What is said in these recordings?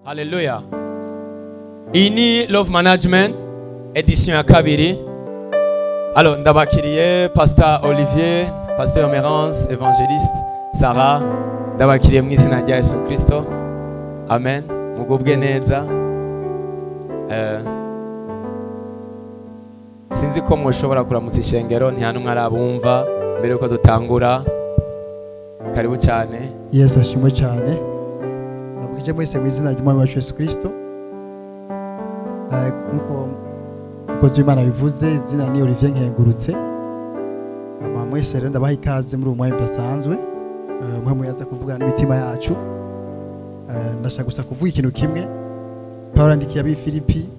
Haleluya. Iyi ni Love Management edition ya kabiri. Alors ndabakiriye Pastor Olivier, Pasteur Emerance, Evangeliste Sarah, ndabakiriye mu izina rya Yesu Kristo. Amen. Mugubwe neza. Sinzi ko mushobora kuramutsa ishengero ntihanumwe arabumva mbere yuko dutangura. Karibu cyane. Yes, ashimwe cyane. Ndabukije mwese mu izina ry'Umwami wacu Yesu Kristo. Nkuko mukozi w'Imana bivuze, izina ni Olivier Nkengurutse. Mwese rero ndabaha ikaze muri uyu mwanya udasanzwe. Mwe muyaza kuvugana n'imitima yacu. Ndashaka gusa kuvuga ikintu kimwe. Pawulo yandikiye abi Filipi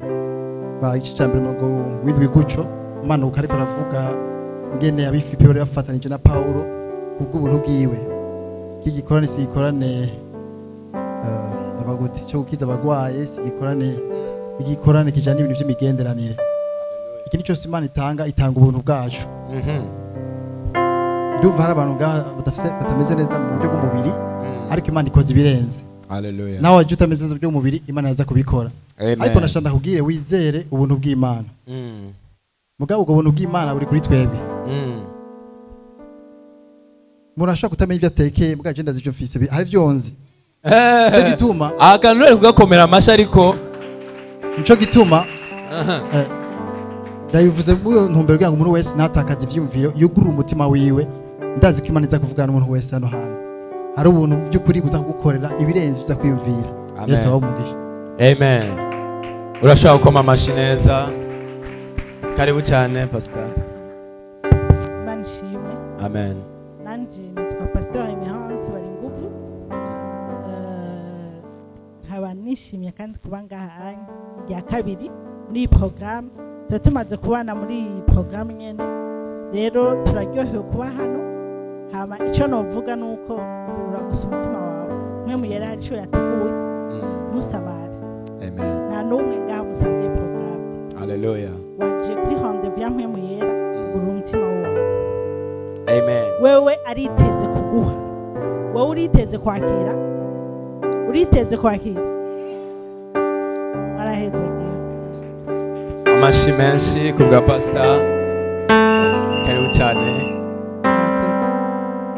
ba igice cya mbere ngo windwi guco umanuka ariko aravuga ngene abi Filipi bari bafatanije na Pawulo kubw'ubuntu bwiwe. Iki gikorane si gikorane abaguti cyo gukiza abagwaye, si gikorane kijana ibintu by'imigenderanire. Iki nico Imana itanga ubuntu bwacu. Ndumva hari abantu batameze neza mu buryo bw'umubiri, ariko Imana ikoze ibirenze. Haleluya. Nawe wajya utameze neza mu buryo bw'umubiri, Imana yaza kubikora. Ariko nashanda kubwire wizere ubuntu bw'Imana. Mugabo ubwo buntu bw'Imana buri kuri twebwe. Murashaka kutamenya ibyo atekeye mbwa agenda z'ibyo mfise hari byonzi. Cyo gituma akantu rero kugakomera amasha ariko nico gituma ndabivuze muri ntumbero kugira ngo umuntu wese natakaza ivyumviro yugurura umutima wiwe. Ndazi ko Imana iza kuvugana n'umuntu wese hano hantu. Hari ubuntu by'ukuri buza kugukorera ibirenze biza kwiyumvira. Yesu abamugisha. Amen. Urashaka gukoma amashi neza. Karibu cyane Pastor. Manishimwe. Amen. Nanje nitwa Pasteur Emerance bari nguvu. Nkaba nishimye kandi kuba ngaha ya kabiri muri program. Tumaze kubana muri program nyene. Rero turaryohewe kuba hano. Hama icyo novuga nuko uragusa umutima wawe. Mwe muyera hari cyo yateguye. Ntusamare. Amen. Na numwe ngaha musange program. Haleluya. Waje kuri rendez-vous ya mwe muyera uri umutima wawe. Amen. Wewe ariteze kuguha. Wewe uriteze kwakira. Uriteze kwakira. Araheze. Amashi menshi kubwa Pastor. Karibu cyane.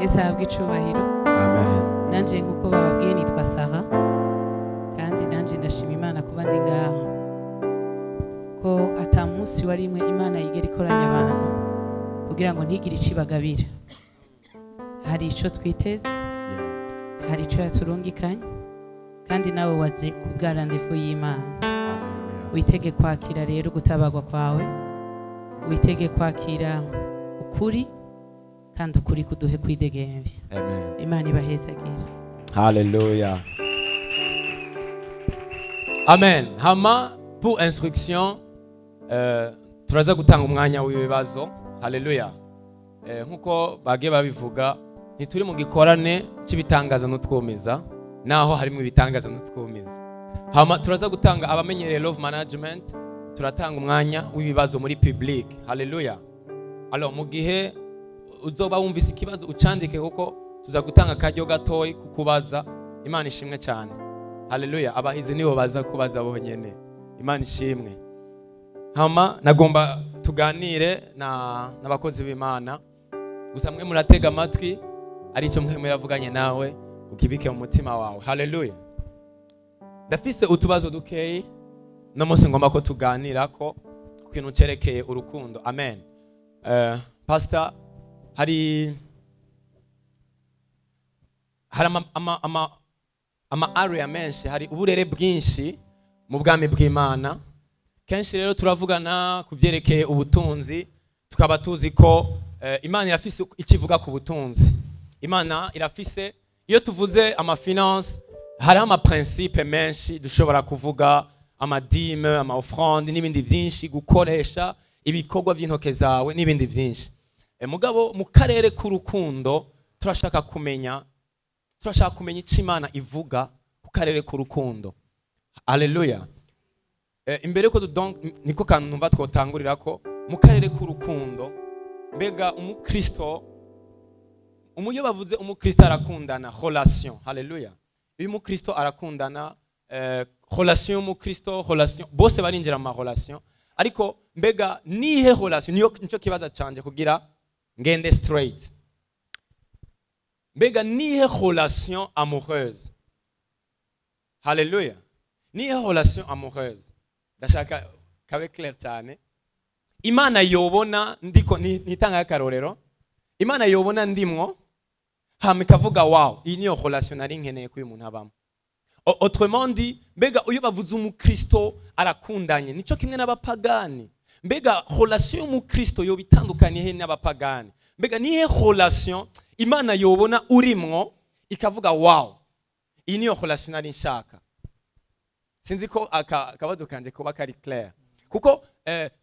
Yesu ahabwe icubahiro. Amen. Nanje nkuko bababwiye nitwa Sarah. Kandi nanje ndashima Imana kuba ndi ngaho. Ko atamunsi warimwe Imana yigera ikoranya abantu kugira ngo ntigire icibagabira. Hari ico twiteze. Hari ico yaturungikanye. Kandi nawe waje kubwa rendez-vous y'Imana. Witege kwakira rero gutabagwa kwawe. Witege kwakira ukuri kandi ukuri kuduhe kwidegemvya. Amen. Imana ibahezagire. Haleluya. Amen. Hama pour instruction turaza gutanga umwanya w'ibibazo. Haleluya. Nkuko bagiye babivuga ntituri mu gikorane cy'ibitangaza n'utwumiza naho harimo ibitangaza n'utwumiza. Hama turaza gutanga abamenyereye Love Management, turatanga umwanya w'ibibazo muri public. Haleluya. Alors mu gihe uzoba wumvise ikibazo ucandike kuko tuza gutanga akaryo gatoyi kukubaza. Imana ishimwe cyane. Haleluya. Abahizi nibo baza kubaza bonyene. Imana ishimwe. Hama nagomba tuganire n'abakozi b'Imana. Gusa mwe muratega amatwi ari cyo mwe muravuganye nawe ukibike mu mutima wawe. Haleluya. Ndafise utubazo dukeyi no munsi ngomba ko tuganira ko kwintu cerekeye urukundo. Amen. Pastor hari ama area menshi, hari uburere bwinshi mu bwami bw'Imana. Kenshi rero turavugana kuvyerekeye ubutunzi, tukaba tuzi ko Imana irafise ikivuga ku butunzi. Imana irafise iyo tuvuze ama finance hari ama principe menshi dushobora kuvuga, amadime, ama offrande n'ibindi byinshi, gukoresha ibikorwa by'intoke zawe n'ibindi byinshi. Mugabo mu karere k'urukundo turashaka kumenya icyo Imana ivuga ku karere k'urukundo. Haleluya. Imbere ko donc niko kantu numva twotangurira ko mu karere k'urukundo mbega umukristo umuyo bavuze umukristo arakundana relation. Haleluya. Uyu mukristo arakundana relation y'umukristo, relation bose barinjira mu relation, ariko mbega nihe relation nico kibaza canje kugira ngende straight. Mbega nihe relation amoureuse? Haleluya. Nihe relation amoureuse? Ndashaka kabe clair cyane. Imana yobona ndiko nitanga akarorero. Imana yobona ndimwo hama ikavuga wow, iyi niyo relation nari nkeneye ko uyu muntu abamo. Autrement dit, mbega uyo bavuze umukristo arakundanye nico kimwe n'abapagani. Mbega relation y'umukristo yo bitandukanye he n'abapagani. Mbega nihe relation Imana yobona urimwo ikavuga wow, iyi niyo relation nari nshaka. Sinzi ko akabazo kanje kuba kari clair. Kuko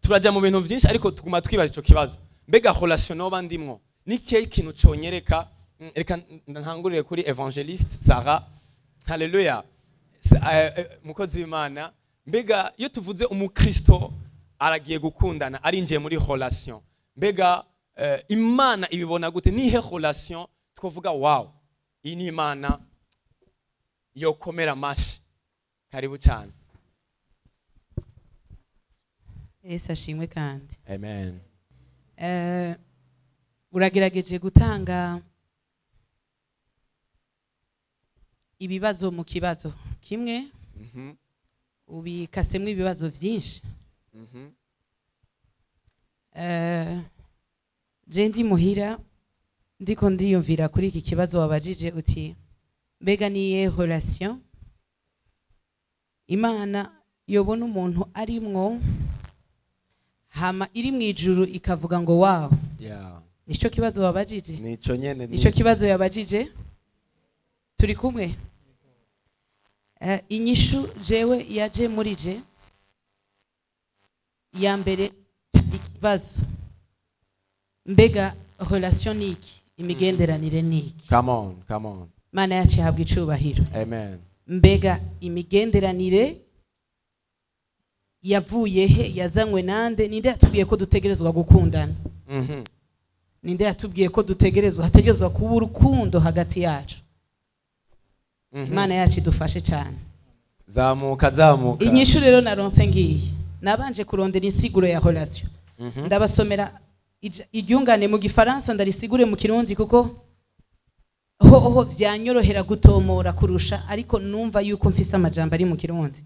turaja mu bintu byinshi ariko tuguma twibaza ico kibazo. Mbega relation no bandimwo nike ikintu cyonyereka. Reka ntangurire kuri evangeliste Sarah. Haleluya. Mukozi w'Imana, mbega iyo tuvuze umukristo aragiye gukundana arinjiye muri relation, mbega Imana ibibona gute? Nihe relation twovuga wow, iyi ni Imana yokomera mashi? Karibu cyane. Yesu ashimwe kandi. Amen. Uragerageje gutanga ibibazo mu kibazo kimwe, ubikasemwe ibibazo byinshi. Je ndi muhira ndiko ndiyumvira kuri iki kibazo wabajije uti mbega niye relation Imana yobona umuntu arimwo hama iri mu ijuru ikavuga ngo wow. Nico kibazo wabajije? Nico nyene. Nico kibazo yabajije? Turi kumwe? Inyishu jewe yaje muri je ya mbere ikibazo mbega relation niki, imigenderanire niki? Come on. Mana yacu habwa icubahiro. Amen. Mbega imigenderanire yavuye he, yazanywe nande? Ninde yatubwiye ko dutegerezwa gukundana? Ninde yatubwiye ko hategerezwa kuba urukundo hagati yacu? Imana yacu idufashe cyane. Zamuka. Inyishu rero naronse ngiye nabanje kurondera insiguro ya relation. Ndabasomera iryungane mu gifaransa ndarisigure mu kirundi kuko ho vyanyorohera gutomora kurusha, ariko numva yuko mfise amajambo ari mu kirundi.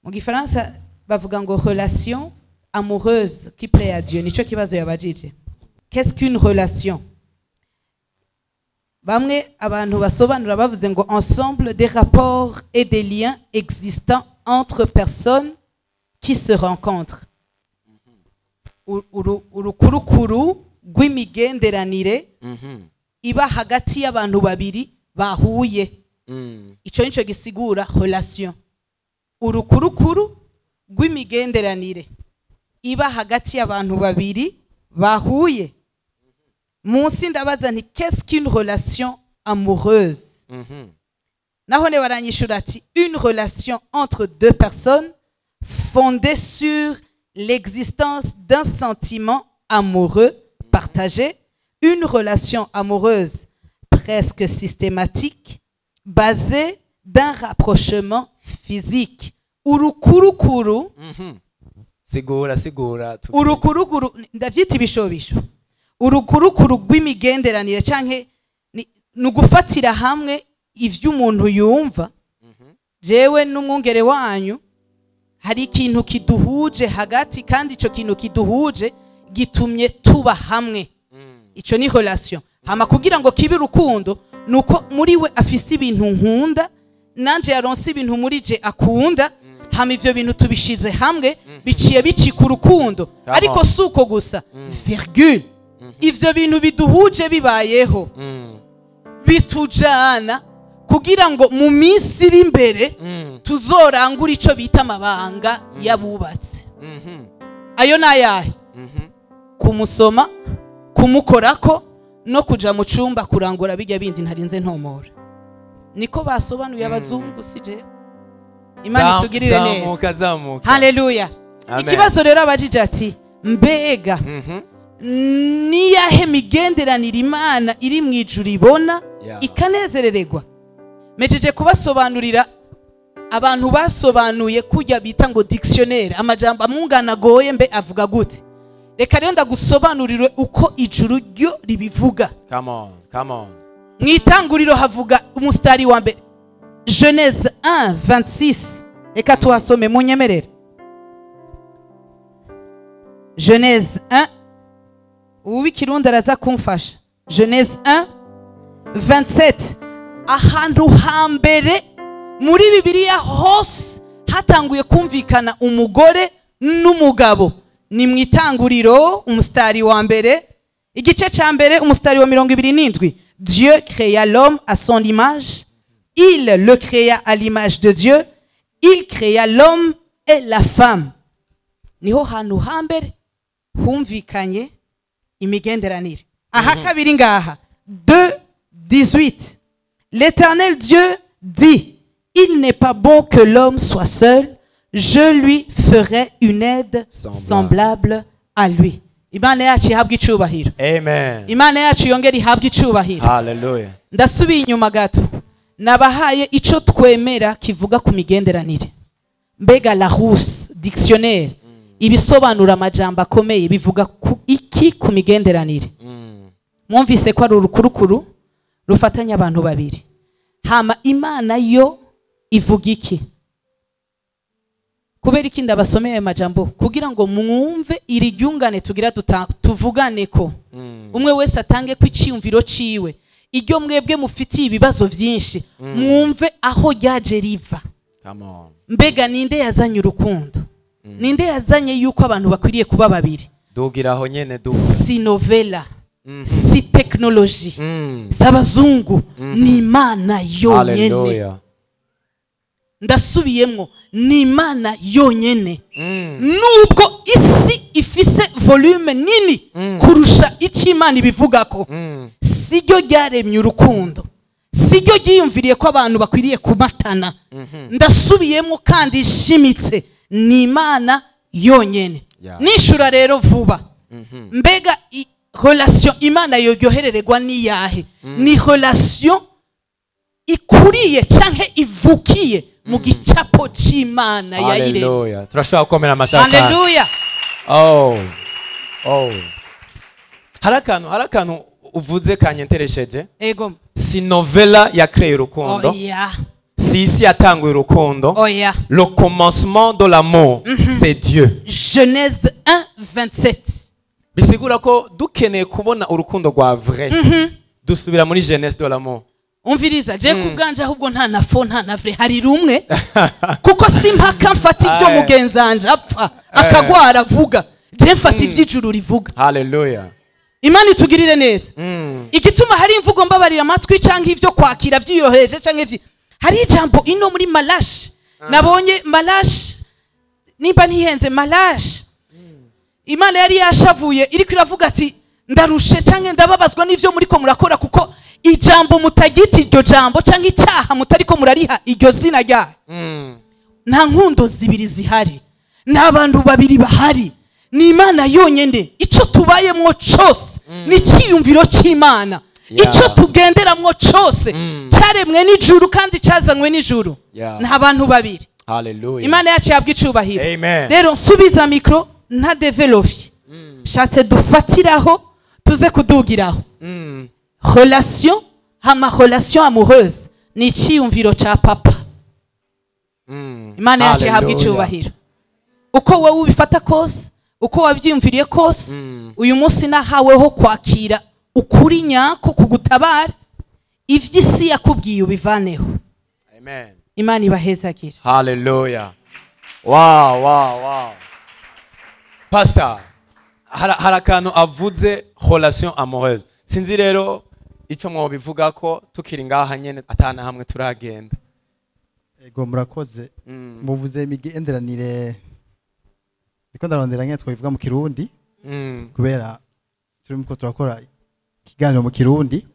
Mu gifaransa bavuga ngo relation amoureuse qui plaît à Dieu. Nico kibazo yabajije. Qu'est-ce qu'une relation? Bamwe abantu basobanura bavuze ngo ensemble des rapports et des liens existants entre personnes qui se rencontrent. Urukurukuru rw'imigenderanire iba hagati y'abantu babiri bahuye. Ico nico gisigura relation. Urukurukuru rw'imigenderanire iba hagati y'abantu babiri bahuye. Munsi ndabaza nti qu'est-ce qu'une relation amoureuse? Naho ne baranyishura ati une relation entre deux personnes fondée sur l'existence d'un sentiment amoureux partagé, une relation amoureuse presque systématique basée d'un rapprochement physique. Urukurukuru sigura urukurukuru ndavyita ibishobisho. Urukurukuru rw'imigenderanire canke nugufatira hamwe ivyo umuntu yumva. Jewe n'umwungere wanyu hari ikintu kiduhuje hagati, kandi ico kintu kiduhuje gitumye tuba hamwe. Ico ni relation. Hama kugira ngo kibe urukundo nuko muri we afise ibintu nkunda, nanje yaronse ibintu muri je akunda, hama ivyo bintu tubishize hamwe biciye bicika urukundo. Ariko suko gusa virgule ivyo bintu biduhuje bibayeho bitujana kugira ngo mu minsi iri imbere tuzorangura ico bita amabanga yabubatse. Ayo nayahe? Kumusoma, kumukorako, no kuja mu cumba kurangura bijya bindi ntarinze ntomora. Niko basobanuye abazungu sije. Imana itugirire neza. Zamuka. Haleluya. Ikibazo rero abajije ati mbega niyahe migenderanire Imana iri mu ijuru ibona ikanezerererwa? Mejeje kubasobanurira abantu basobanuye kujya bita ngo dictionnaire amajambo amungana goye mbe avuga gute. Reka rero ndagusobanurire uko ijuru ryo ribivuga. Come on, come on. Mwitanguriro havuga umustari wa mbere. Genèse 1:26. Reka tuhasome munyemerere. Genèse 1. Uwi kirundi araza kumfasha. Genèse 1:27. Ahantu hambere muri Bibiliya hose hatanguye kumvikana umugore n'umugabo. Ni mwitanguriro umustari wa mbere igice ca mbere umustari wa 27. Dieu créa l'homme à son image, il le créa à l'image de Dieu, il créa l'homme et la femme. Niho hantu hambere humvikanye imigenderanire. Aha kabiri ngaha 2:18. L'Éternel Dieu dit, il n'est pas bon que l'homme soit seul, je lui ferai une aide semblable à lui. Imana yacu ihabwa icubahiro. Amen. Imana yacu yongera ihabwa icubahiro. Hallelujah. Ndasubiye inyuma gato. Nabahaye ico twemera kivuga ku migenderanire. Mbega Larousse dictionnaire ibisobanura amajambo akomeye bivuga ku iki ku migenderanire. Mwumvise ko ari urukurukuru rufatanya abantu babiri. Hama Imana yo ivuga iki? Kubera iki ndabasomeye amajambo kugira ngo mwumve iri ryungane tugira tuvugane ko umwe wese atange ku iciyumviro ciwe. Iryo mwebwe mufitiye ibibazo byinshi mwumve aho ryaje riva. Come on. Mbega ninde yazanye urukundo? Ninde yazanye yuko abantu bakwiriye kuba babiri? Dugiraho nyene du. Si novela, si technology, sabazungu, ni Imana yonyene. Hallelujah. Ndasubiyemwo ni Imana yonyene. Nubwo isi ifise volume nini kurusha ico Imana ibivugako, siryo ryaremye urukundo, siryo ryiyumviriye ko abantu bakwiriye kumatana. Ndasubiyemwo kandi ishimitse ni Imana yonyene. Nishura rero vuba. Mbega relation Imana yoryoherererwa ni yahe? Ni relation ikuriye canke ivukiye mu gicapo c'Imana yayiremye. Hallelujah. Turashobora gukomera amashaka. Hallelujah. Oh. Harakantu uvuze kanyenteresheje. Ego. Si novela ya créé urukundo. Oh yeah. Si isi yatanguye urukundo. Oh yeah. Le commencement de l'amour, c'est Dieu. Genèse 1:27. Bisigura ko dukeneye kubona urukundo rwa vrai. Dusubira muri Genèse de l'amour. Umviriza je kubganje ahubwo nta na fo nta na vrai hari rumwe kuko simpaka mfata ivyo mugenzanje apfa akagwara avuga je mfata ivy'ijuru rivuga. Hallelujah. Imana itugirire neza. Igituma hari imvugo mbabarira amatwi canke ivyo kwakira vyiyoroheje canke ivyi hari ijambo ino muri Malashi nabonye Malashi nimba ntihenze Malashi Imana yari yashavuye iriko iravuga ati ndarushe canke ndababazwa n'ivyo muri ko murakora kuko ijambo mutagiti iryo jambo canke icyaha mutariko murariha iryo zina ryayo. Nta nkundo zibiri zihari, nta bantu babiri bahari, ni Imana yonyene. Ico tubayemwo cose ni ciyumviro c'Imana. Ico tugenderamwo cose cyaremwe n'ijuru kandi cyazanywe n'ijuru. Nta bantu babiri. Hallelujah. Imana yacu yabwa icubahiro. Amen. Rero nsubiza mikro nta developye. Shatse dufatiraho tuze kudugiraho. Relation, hama relation amoureuse ni ciyumviro ca papa. Imana yacu yahabwa icubahiro. Uko wowe ubifata kose, uko wabyiyumviriye kose, uyu munsi nahaweho kwakira ukuri nyako kugutabara ivy'isi yakubwiye ubivaneho. Amen. Imana ibahezagira. Hallelujah. Wow. Pastor, harakantu avuze relation amoureuse. Sinzi rero icyo mwobivuga ko tukiri ngaha nyene atana hamwe turagenda. Ego murakoze. Muvuze imigenderanire niko ndarondera nyene twabivuga mu Kirundi. Kubera turimo turakora ikiganiro mu Kirundi.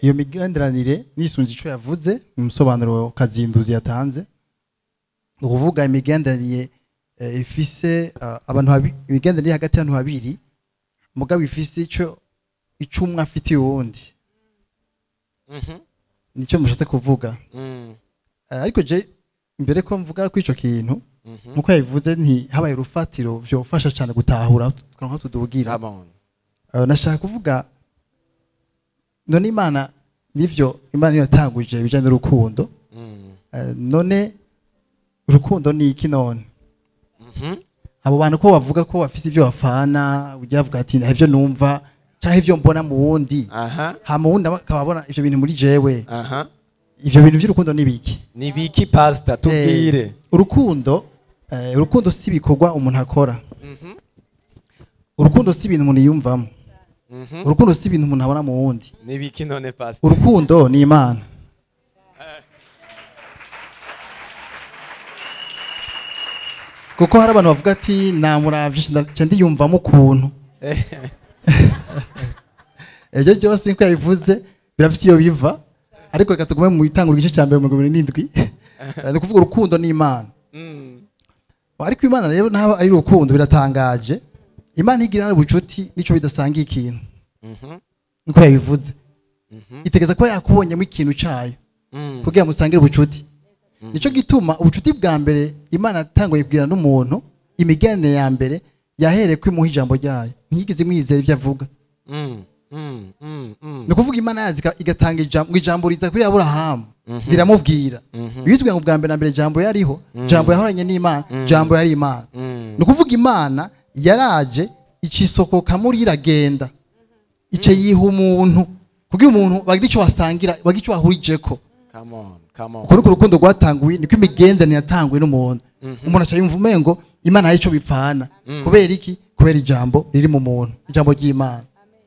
Iyo migenderanire nisunze ico yavuze mu musobanuro Kazinduzi yatanze. Ukuvuga imigenderanire ifise abantu imigenderanire hagati y'abantu babiri mugabo ifise ico icumwe afitiye uwundi. Nico mushatse kuvuga. ariko je imbere ko mvuga ko ico kintu nkuko yabivuze nti habaye urufatiro vyofasha cyane gutahura tukanka tudugira. Nashaka kuvuga none Imana nivyo Imana yatanguje bijanye n'urukundo. None urukundo ni iki none? Abo bantu ko bavuga ko bafise ivyo bafana ujya bavuga ati ivyo numva cyangwa ivyo mbona mu wundi hama wundi akababona ivyo bintu muri jewe. Ivyo bintu by'urukundo ni biki? Ni biki pastor tubwire? Urukundo si bikorwa umuntu akora. Urukundo si ibintu umuntu yumvamo. Urukundo si ibintu umuntu abona mu wundi. Ni biki none pastor? Urukundo ni Imana. Kuko hari abantu bavuga ati namuravye ndi yumvamo ukuntu. Ejo cyose nko yabivuze birafise iyo biva. Ariko reka tugume mu itangura igice cya mbere mu 2007. Ni kuvuga urukundo ni Imana. Ariko Imana rero naho ari urukundo biratangaje. Imana igirana ubucuti nico bidasangiye ikintu. Niko yabivuze. Itegeza ko yakubonyemo ikintu cyayo. Kugira musangire ubucuti. Nico gituma ubucuti bwa mbere Imana tangoye kubwira n'umuntu imigane ya mbere yahereye kwi muha ijambo ryayo. Ntigize mwizera ivyo avuga. Ni kuvuga Imana yazika igatanga ijambo riza kuri Aburahamu riramubwira bizwe ngo bwa mbere na mbere ijambo yariho ijambo yahoranye n'Imana ijambo yari Imana. Ni kuvuga Imana yaraje ikisokoka muri iragenda ice yiha umuntu kugira umuntu bagira ico basangira bagira ico bahurijeko. Come on. Kuko urukundo rwatanguye niko imigende yatanguye n'umuntu. Umuntu acha yumva umengo Imana yico bipfana kubera iki? Kubera ijambo riri mu muntu ijambo ry'Imana.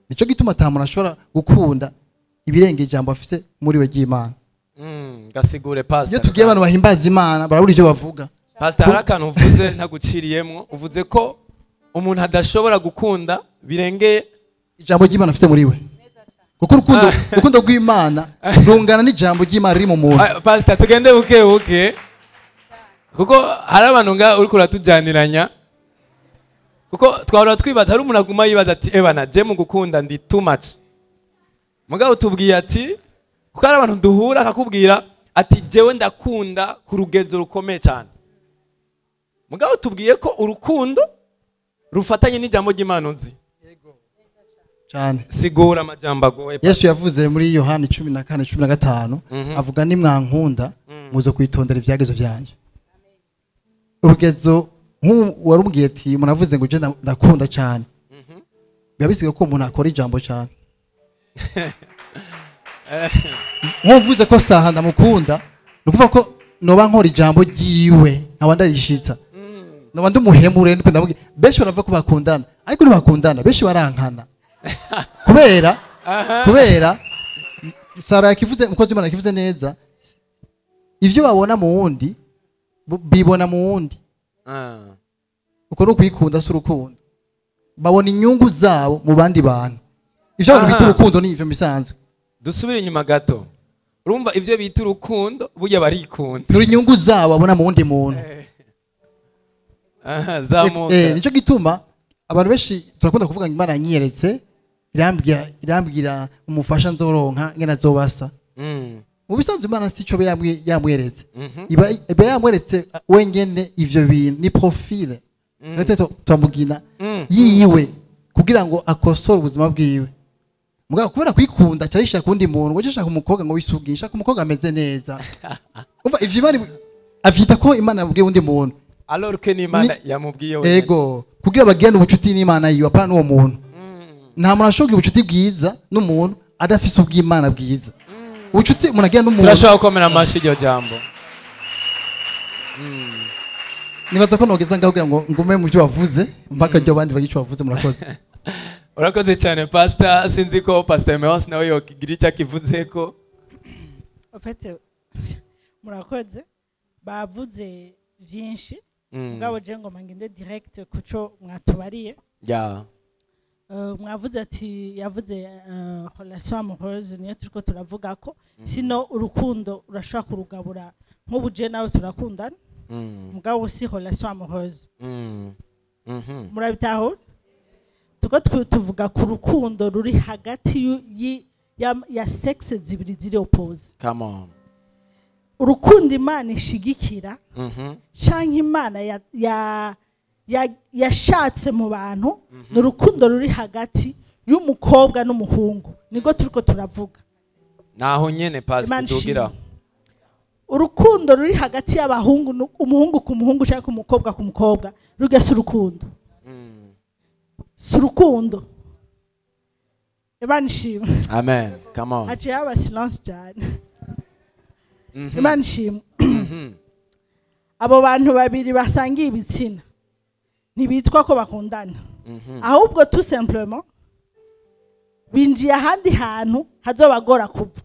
Nico gituma tamuntu ashobora gukunda ibirenge ijambo afise muri we ry'Imana. Gasigure pastor. Iyo tugiye abantu bahimbaza Imana barabura ivyo bavuga. Pastor harakantu uvuze ntaguciriyemwo uvuze ko umuntu adashobora gukunda birenge ijambo ry'Imana afise muri we. Kuko urukundo rw'Imana rungana n'ijambo ry'Imana riri mu muntu. Pastor tugende buke kuko hari abantu nga uri kuratujyaniranya kuko twahora twibaza hari umuntu aguma yibaza ati ebana je mu gukunda ndi too much. Mugabo tubwiye ati kuko hari abantu duhura akakubwira ati jewe ndakunda ku rugezo rukomeye cyane. Mugabo tubwiye ko urukundo rufatanye n'ijambo ry'Imana nzi. Cyane. Sigura amajambo agoye. Yesu yavuze muri Yohana 14:15 avuga ni mwankunda muzo kwitondera ibyagezo byanje. Urugezo warumubwiye ati umuntu avuze ngo je ndakunda cyane. Byabisiga ko umuntu akora ijambo cyane. Nkuvuze ko saha ndamukunda nukuvuga ko noba nkora ijambo ryiwe nkaba ndarishitsa. Noba ndumuhemure ndiko ndamubwiye benshi barava ko bakundana ariko ntibakundana benshi barankana. Kubera Sara yakivuze umukozi Imana yakivuze neza ivyo babona mu wundi bibona mu wundi. Uko no kwikunda si urukundo babona inyungu zabo mu bandi bantu. Ivyo abantu bita urukundo ni ivyo misanzwe. Dusubire inyuma gato urumva ivyo bita urukundo burya barikunda turi inyungu zabo babona mu wundi muntu. Zamuka nico gituma abantu benshi turakunda kuvuga ngo Imana yanyeretse irambwira umufasha nzoronka ngena zobasa. Mu bisanzwe Imana sico yamweretse. Iba yamweretse wengene ivyo bintu ni profile. Gateto twamugina yiwe kugira ngo akosore ubuzima bwiwe. Mugabo kubera kwikunda cyarishaka kundi muntu ngo cyashaka umukobwa ngo wisugisha kumukobwa ameze neza. Umva ivyo Imana afita ko Imana yamubwiye undi muntu. Alors que ni Imana yamubwiye we. Ego kugira bagirane ubucuti n'Imana yiwe apana n'uwo muntu. Nta muntu ashobora ubucuti bwiza n'umuntu adafise ubw'Imana bwiza. Ubucuti umuntu agira n'umuntu turashobora gukomera amashi iryo jambo. Nibaza ko nogeza ngaho kugira ngo ngume mu byo wavuze mpaka ryo bandi bagico bavuze murakoze. Urakoze cyane pastor sinzi ko pastor Emeos nawe yokigira icyo akivuze ko. Ofete murakoze bavuze byinshi mugabo je ngo mangende direct kuco mwatubariye. Mwavuze ati yavuze relation amoureuse niyo turiko turavuga ko sino urukundo urashaka kurugabura nk'ubuje nawe turakundana mugabo si relation amoureuse. Murabitaho tuko tuvuga ku rukundo ruri hagati ya sexe zibiri ziri oppose. Come on. urukundo imana ishigikira cyangwa imana yashatse mu bantu ni urukundo ruri hagati y'umukobwa n'umuhungu nibwo turiko turavuga naho nyene pastor tugira urukundo ruri hagati y'abahungu umuhungu ku muhungu cyangwa ku mukobwa ku mukobwa rugese urukundo si urukundo Imana ishimwe amen come on haciye haba silence cyane Imana ishimwe abo bantu babiri basangiye ibitsina ntibitwa ko bakundana ahubwo tout simplement binjiye ahandi hantu hazobagora kuva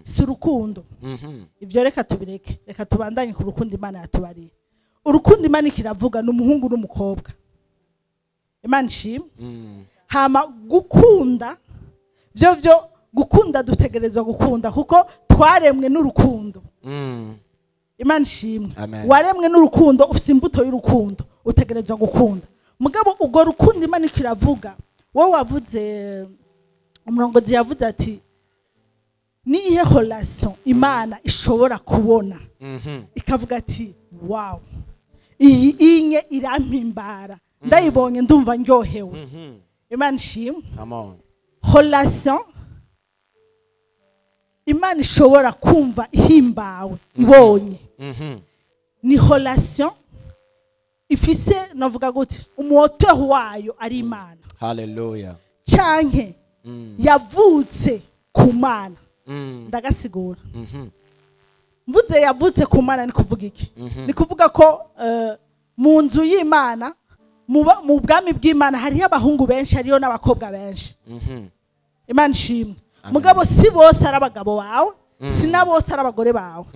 si urukundo ivyo reka tubireke reka tubandanye ku rukundo Imana yatubariye urukundo Imana kiravuga n'umuhungu n'umukobwa Imana ishimwe hama gukunda byo gukunda dutegerezwa gukunda kuko twaremwe n'urukundo Imana ishimwe waremwe n'urukundo ufite imbuto y'urukundo utegerezwa gukunda mugabo ubwo rukundo Imana kiravuga wowe wavuze umurongozi yavuze ati nihe relation Imana ishobora kubona ikavuga ati wow iyi inye irampimbara ndayibonye ndumva ndyohewe Imana ishimwe relation Imana ishobora kumva ihimbawe ibonye ni relation ifise navuga gute umuoteur wayo ari Imana haleluya canke yavutse ku Mana ndagasigura mvuze yavutse ku Mana ni kuvuga iki ni kuvuga ko mu nzu y'Imana mu bwami bw'Imana hariyo abahungu benshi hariyo n'abakobwa benshi Imana ishimwe mugabo si bose ari abagabo bawe si na bose ari abagore bawe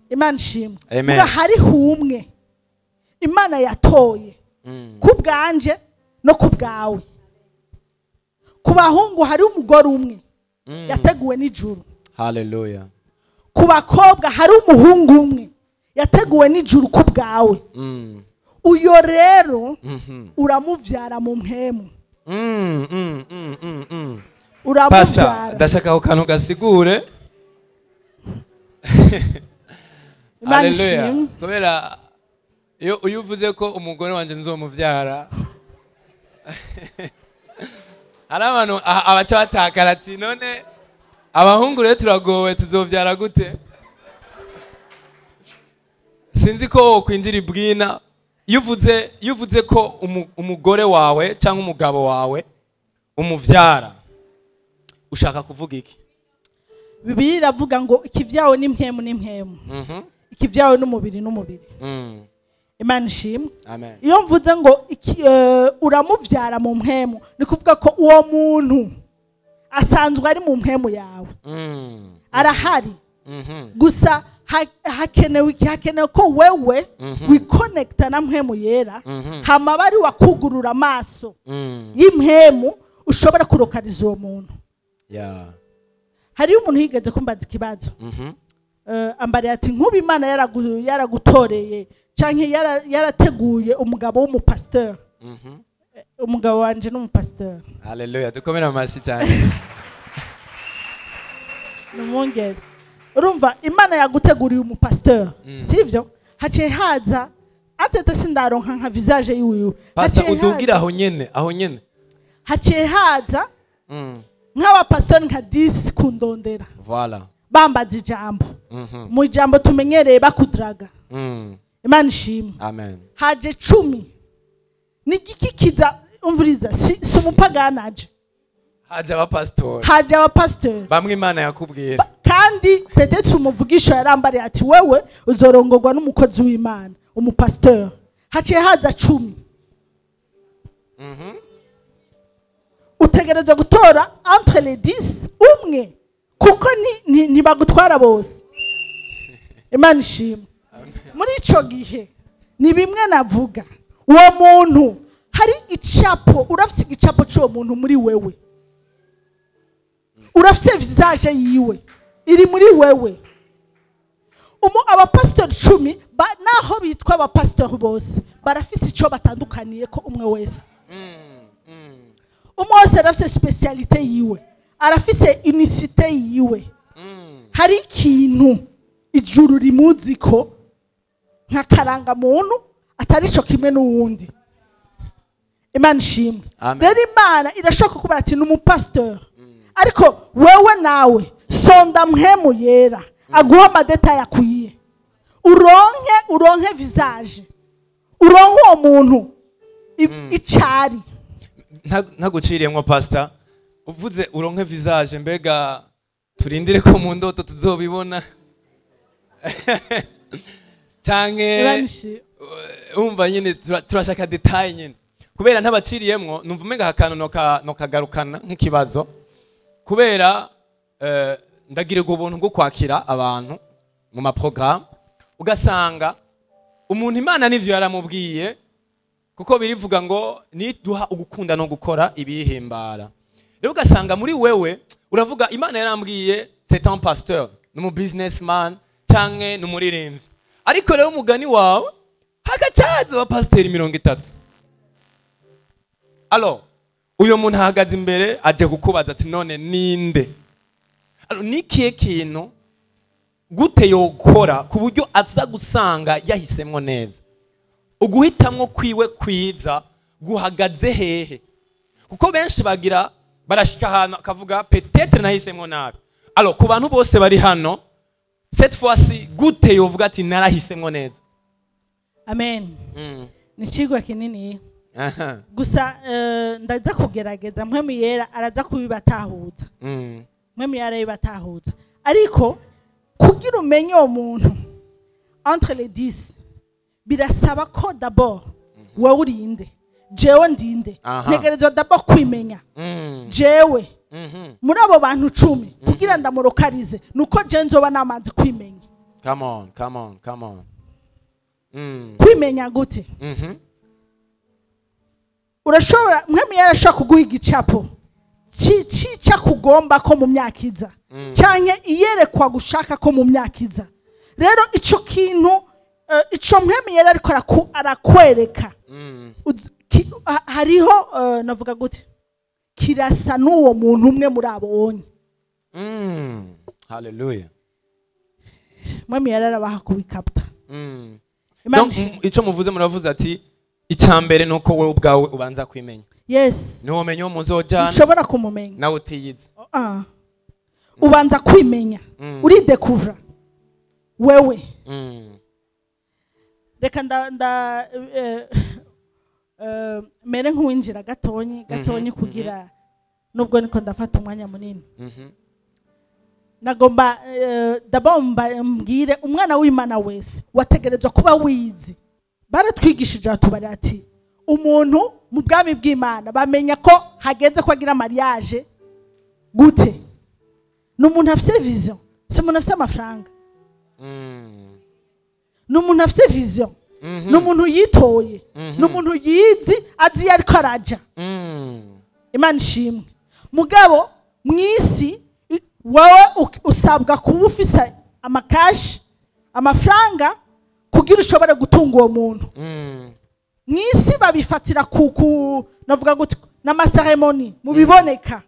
Imana ishimwe muga hariho umwe Imana yatoye ku bwanje no ku bwawe ku bahungu hari umugore umwe yateguwe n'ijuru haleluya ku bakobwa hari umuhungu umwe yateguwe n'ijuru ku bwawe uyo rero uramuvyara mu mpemu Pastor ndashaka ko kantu gasigure haleluya kubera iyo uyuvuze ko umugore wanje nzomuvyara hari abantu abaca batakara ati none abahungu rero turagowe tuzovyara gute sinzi ko kwinjira ibwina yuvuze ko umugore wawe cyangwa umugabo wawe umuvyara ushaka kuvuga iki Bibiliya iravuga ngo ikivyawe n'impemu n'impemu ikivyawe n'umubiri n'umubiri Imana ishimwe iyo mvuze ngo uramuvyara mu mpemu ni kuvuga ko uwo muntu asanzwe ari mu mpemu yawe arahari gusa hakenewe ko wewe wiconnecta na mpemu yera hama bari wakugurura amaso y'impemu ushobora kurokariza uwo muntu hariyo umuntu yigeze kumbaza ikibazo ambariye ati nk'ubu Imana yaragutoreye canke yarateguye umugabo w'umupasteur umugabo wanje n'umupasteur haleluya dukomera amashi cyane numongere urumva Imana yaguteguriye umupasteur sivyo haciye haza atete sindaronka nka visage yiwe pastor udugira aho nyene haciye haza nk'abapasteur nka 10 kundondera voilà bambaza ijambo mu ijambo tumenyereye bakudraga Imana ishimwe amen haje 10 nigikikiza umvuriza si umupaganaje haje abapastor bamwe Imana yakubwira kandi peut-être umuvugisho yarambariye ati wewe uzorongorwa n'umukozi w'Imana umupasteur haciye haza 10 utegereza gutora entre les 10 umwe kuko ni bagutwara bose Imana ishimwe muri ico gihe ni bimwe navuga uwo muntu hari igicapo urafite igicapo cy'uwo muntu muri wewe urafite visage yiwe iri muri wewe abapastori 10 naho bitwa abapastori bose barafise ico batandukaniye ko umwe wese umwe wese arafise specialité yiwe arafise unicité yiwe hari ikintu ijuru rimuzi ko nka karangamuntu atari cyo kimwe n'uwundi. Imana ishimwe. Rero Imana irashaka kuba ati ni umupasitori, ariko wewe nawe sonda mpemu yera aguha amadetaye akwiye, uronke visage, uronke uwo muntu icari. Ntaguciriyemwo pastor, uvuze uronke visage, mbega turindire ko mu ndoto tuzobibona canke umva nyine turashaka detail nyine, kubera ntabaciriyemwo numva umenga hakano no kagarukana nk'ikibazo, kubera ndagira ubuntu bwo kwakira abantu mu maprogramme, ugasanga umuntu Imana n'ivyo yaramubwiye, kuko birivuga ngo niduha ugukunda no gukora ibihimbara. Rero ugasanga muri wewe uravuga Imana yarambwiye c'est un pasteur, numu businessman canke numuririmbyi, ariko rero umugani wawe hagacaza wa pasteur 30. Alors uyo muntu ahagaze imbere aje kukubaza ati none ninde? Alors nikiye kintu gute yokora ku buryo aza gusanga yahisemwo neza? Uguhitamwo kwiwe kwiza guhagaze hehe? Kuko benshi bagira barashika ahantu akavuga peut-être nahisemwo nabi. Alors ku bantu bose bari hano cette fois-ci gute yovuga ati narahisemwo neza? Amen. Ni cigwa kinini. Gusa ndaza kugerageza mpemu yera araza kubibatahuza. Mpemu yera ibatahuza. Ariko kugira umenye uwo muntu entre les 10 birasaba ko d'abord wewe urinde, jewe ndinde, ntegerezwa d'abord kwimenya jewe muri abo bantu 10 kugira ndamurokarize nuko je nzoba namazi kwimenya. Come on. Kwimenya gute? Urashobora mpemu yarashaka kuguha igicapo cica kugomba ko mu myaka canke iyerekwa gushaka ko mu myaka. Rero ico kintu ico mpemu yari ariko arakwereka hariho navuga gute kirasa n'uwo muntu umwe muri abonye. Hallelujah. Mpemu yari arabaha kubikapta. Donc ico muvuze muravuze ati icambere nuko wewe ubwawe ubanza kwimenya. Yes. Niwo menye wo muzojana. Ushobora kumumenya. Nawe utiyize. Ubanza kwimenya. Uri découvrir. Wewe. Reka mere nk'uwinjira gatonyi kugira nubwo niko ndafata umwanya munini. Nagomba dabomba mbwire umwana w'Imana wese wategerezwa kuba wizi. Baratwigishije atubari ati umuntu mu bwami bw'Imana bamenya ko hageze ko agira mariage gute. N'umuntu afite vision, si umuntu afite amafaranga. N'umuntu afite vision, n'umuntu yitoye, n'umuntu yizi azi ariko araja. Imana ishimwe. Mugabo mwisi wowe usabwa kuba ufise amakashi, amafaranga kugira ushobore gutunga uwo muntu. Mwisi babifatira navuga gute n'amaseremoni mu biboneka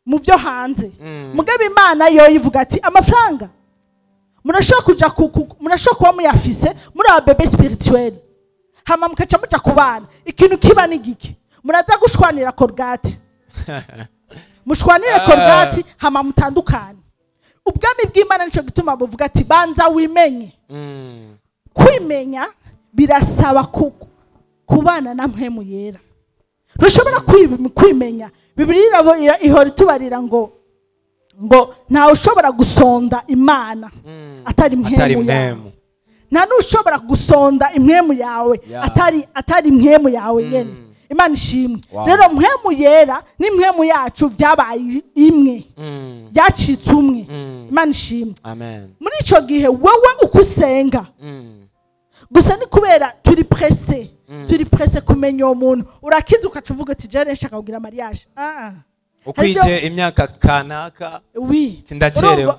mu byo hanze. Mugabo Imana yo ivuga ati amafaranga murashaka kuba muyafise muri abebe spirituel, hama mukaca muja kubana ikintu kiba n'igiki muraza gushwanira Colgate mushwanire Colgate hama mutandukane. Ubwami bw'Imana nico gituma buvuga ati banza wimenye. Kwimenya birasaba kubana na mpemu yera. Ntushobora kwimenya. Bibiliya ihora itubarira ngo nta ushobora gusonda Imana atari mpemu yawe. Nta nushobora gusonda impemu yawe atari mpemu yawe nyene. Imana ishimwe. Rero mpemu yera ni mpemu yacu byabaye imwe. Byacitse umwe. Imana ishimwe. Amen. Muri ico gihe wowe ukusenga gusa ni kubera turi presse kumenya uwo muntu. Urakiza ukacuvuga ati jere nshaka kugira mariage. Ukwije imyaka kanaka. Oui. Tindacerewe.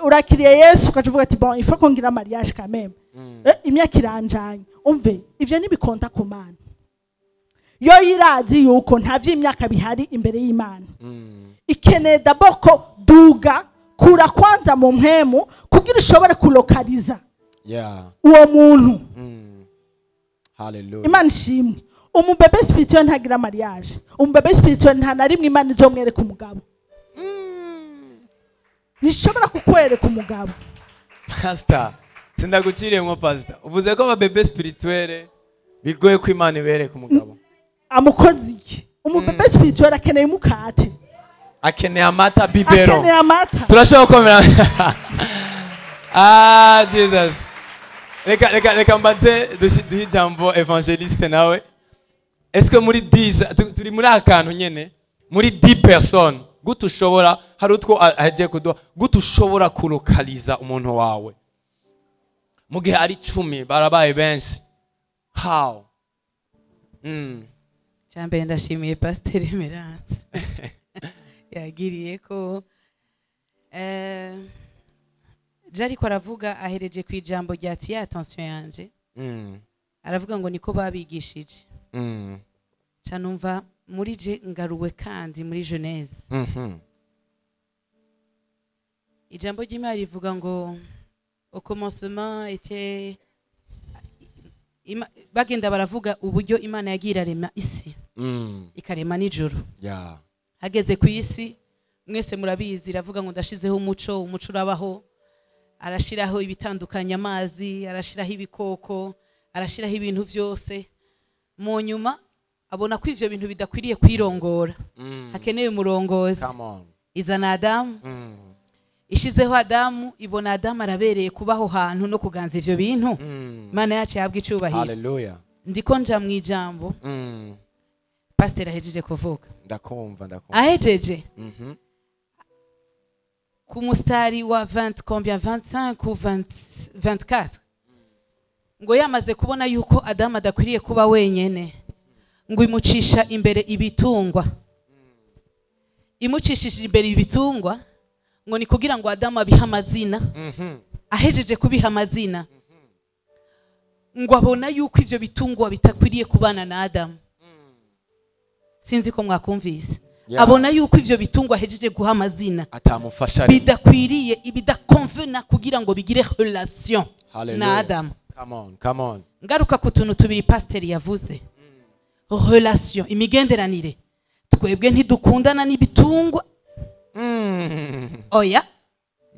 Urakiriye Yesu ukacuvuga ati bon il faut qu'on gira mariage quand même. Imyaka iranjanye. Umve ivyo nibikonta ku Mana. Yo yirazi yuko nta vy'imyaka bihari imbere y'Imana. Ikeneye d'abord ko duga kura kwanza mu mpemu kugira ushobore kulokaliza Yeah. uwo muntu. Hallelujah. Imana ishimwe. Umubebe spirituel ntagira mariage. Umubebe spirituel nta na rimwe Imana izomwereka umugabo. Nishobora kukwereka umugabo. Pastor, sindaguciriyemo pastor. Uvuze ko ababebe spirituel bigoye ko Imana ibereka umugabo. Amukozi iki? Umubebe spirituel akeneye umukate. Akeneye amata bibero. Akeneye amata. Turashobora komera. Ah, Jesus. Reka mbanze duhe ijambo evangeliste nawe. Est-ce que muri 10 turi muri akantu nyene muri 10 personnes gute ushobora hari utwo aje kuduha gute ushobora kulokaliza umuntu wawe mu gihe ari 10 barabaye benshi how cyambere ndashimiye Pasteur Emerance yagiriye ko jari ko aravuga ahereje ku ijambo rya tiye attention yanje aravuga ngo niko babigishije canumva muri je ngaruwe kandi muri Genèse ijambo ry'Imana rivuga ngo au commencement était bagenda baravuga uburyo Imana yagira rema isi ikarema n'ijuru hageze ku isi mwese murabizi iravuga ngo ndashizeho umuco urabaho arashiraho ibitandukanya amazi arashiraho ibikoko arashiraho ibintu byose mu nyuma abona ko ivyo bintu bidakwiriye kwirongora hakeneye umurongozi izana Adamu ishizeho Adamu ibona Adamu arabereye kubaho hantu no kuganza ivyo bintu Imana yacu yabwa icubahiro. Hallelujah. Ndiko nja mu ijambo Pasteur ahejeje kuvuga ndakumva ahejeje ku mustari wa 20 combien 25 ou 24 ngo yamaze kubona yuko Adamu adakwiriye kuba wenyene ngo imucisha imbere ibitungwa imucishije imbere ibitungwa ngo ni kugira ngo Adamu abiha amazina ahejeje kubiha amazina ngo abona yuko ivyo bitungwa bitakwiriye kubana na Adamu sinzi ko mwakumvise abona yuko ivyo bitungwa ahejeje guha amazina atamufasha bidakwiriye ibidakonvena kugira ngo bigire relation na Adamu. Come on ngaruka ku tuntu tubiri Pasteur yavuze relation imigenderanire twebwe ntidukundana n'ibitungwa oya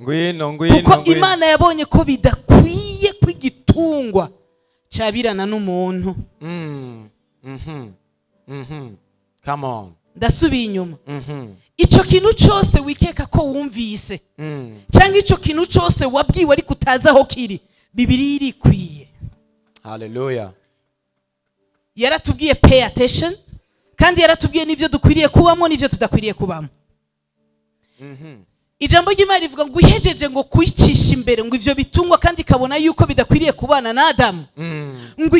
ngwino kuko Imana yabonye ko bidakwiye kwigitungwa cabirana n'umuntu come on ndasubiye inyuma ico kintu cyose wikeka ko wumvise cyangwa ico kintu cyose wabwiwe ariko utazi aho kiri Bibiri irikwiye. Hallelujah. Yaratubwiye pay attention kandi yaratubwiye nivyo dukwiriye kubamo nivyo tudakwiriye kubamo. Ijambo ry'Imana rivuga ngo ihejeje ngo kwicisha imbere ngo ivyo bitungwa kandi kabona yuko bidakwiriye kubana na Adamu. Ngo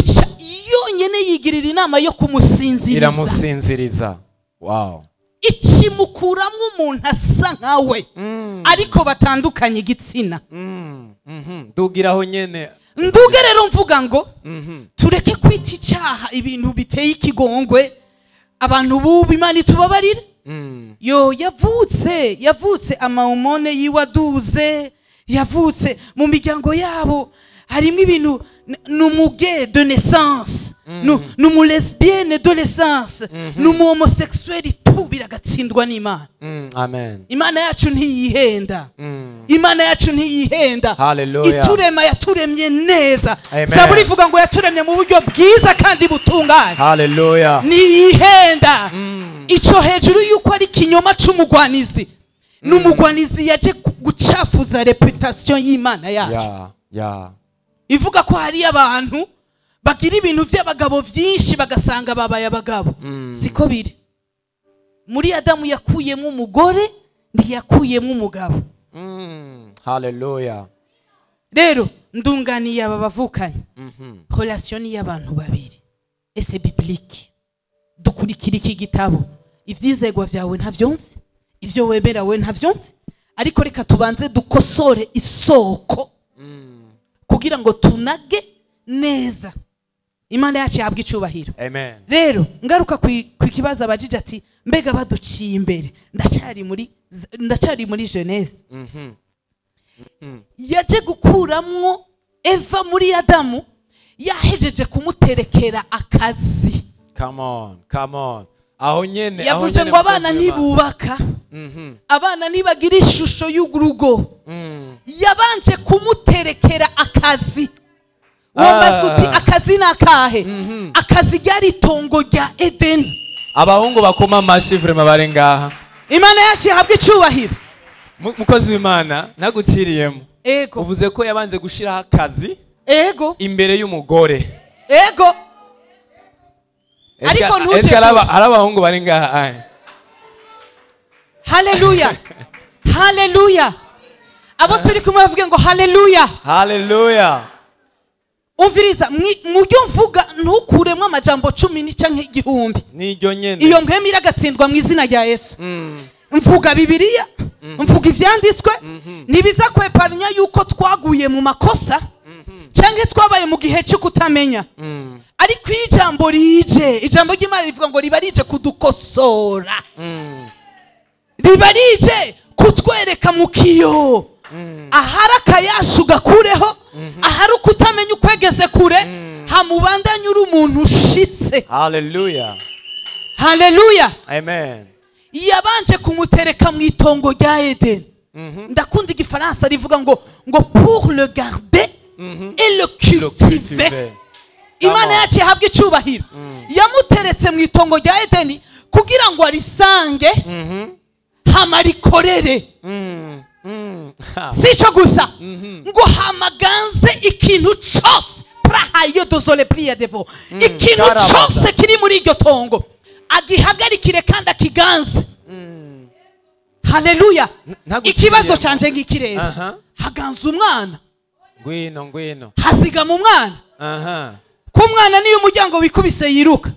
yonyene yigirira inama yo kumusinziriza. Iramusinziriza. Wow. Ikimukuramwe umuntu asa nkawe ariko batandukanye igitsina. Ndugiraho nyene nduge rero mvuga ngo tureke kwita icyaha ibintu biteye ikigongwe abantu bubu Imana itubabarire. Yo yavutse amahomone yiwaduze yavutse mu miryango yabo harimo ibintu numuge de naissance numu lesbienne de naissance numu homosexuel biragatsindwa n'Imana. Amen. Imana yacu ntiyihenda. Imana yacu ntiyihenda. Hallelujah. Iturema yaturemye neza. Zaburi ivuga ngo yaturemye mu buryo bwiza kandi butunganye. Hallelujah. Ntiyihenda. Ico hejuru yuko ari kinyoma c'umugwanizi. N'umugwanizi yaje gucafuza reputation y'Imana yacu. Yeah. Ivuga ko hari abantu bagira ibintu by'abagabo byinshi bagasanga babaye abagabo. Siko biri. Muri Adamu yakuyemo umugore ntiyakuyemo umugabo. Hallelujah. Rero ndunganiye aba bavukanye. Relation y'abantu babiri. Ese biblique. Dukurikira iki gitabo. Ivyizegwa vyawe ntavyonse. Ivyo webera we ntavyonse. Ariko reka tubanze dukosore isoko. Kugira ngo tunage neza. Imana yacu yabwa icubahiro. Amen. Rero ngaruka ku kibazo abajije ati mbega baduciye imbere ndacyari muri ndacari muri Genese yaje gukuramwo Eva muri Adamu yahejeje kumuterekera akazi. Come on. Aho nyene yavuze ngo abana ntibubaka, abana ntibagira ishusho y'urugo. Yabanje kumuterekera akazi. Wambaza uti akazi nakahe? Akazi ryari itongo rya Edeni. Abahungu bakoma amashi vraiment bari ngaha. Imana yacu ihabwa icubahiro. Mukozi w'Imana naguciriyemo. Ego. Uvuze ko yabanze gushiraho akazi. Ego. Imbere y'umugore. Ego. Ariko ntuje arabahungu bari ngaha. Hallelujah. Hallelujah. Abo turi kumwe bavuge ngo hallelujah. Hallelujah. Umviriza mujyo mvuga ntukuremwe amajambo 10 canke 1,000. Niryo nyene. Iyo mpema iragatsindwa mu izina rya Yesu. Mvuga Bibiliya, mvuga ivyanditswe, nibiza kweparanya yuko twaguye mu makosa canke twabaye mu gihe cyo kutamenya. Ariko ijambo rije, ijambo ry'Imana rivuga ngo riba rije kudukosora. Riba rije kutwereka mu kiyo. Ahari akayashu gakureho, ahari ukutamenya ukwegeze kure, hamubandanye uri umuntu ushitse. Hallelujah. Hallelujah. Amen. Yabanje kumutereka mu itongo rya Eden. Ndakunda igifaransa rivuga ngo pour le garder et le cultiver. Imana yacu ihabwa icubahiro. Yamuteretse mu itongo rya Eden kugira ngo arisange hamarikorere. Sico gusa ngo hamaganze ikintu cyose prahayo dozole priya devo, ikintu cyose kiri muri iryo tongo agihagarikire kandi akiganze. Haleluya. Ikibazo canje ngikireba haganze umwana, ngwino haziga mu mwana. Ku mwana niyo umuryango wikubise yiruka.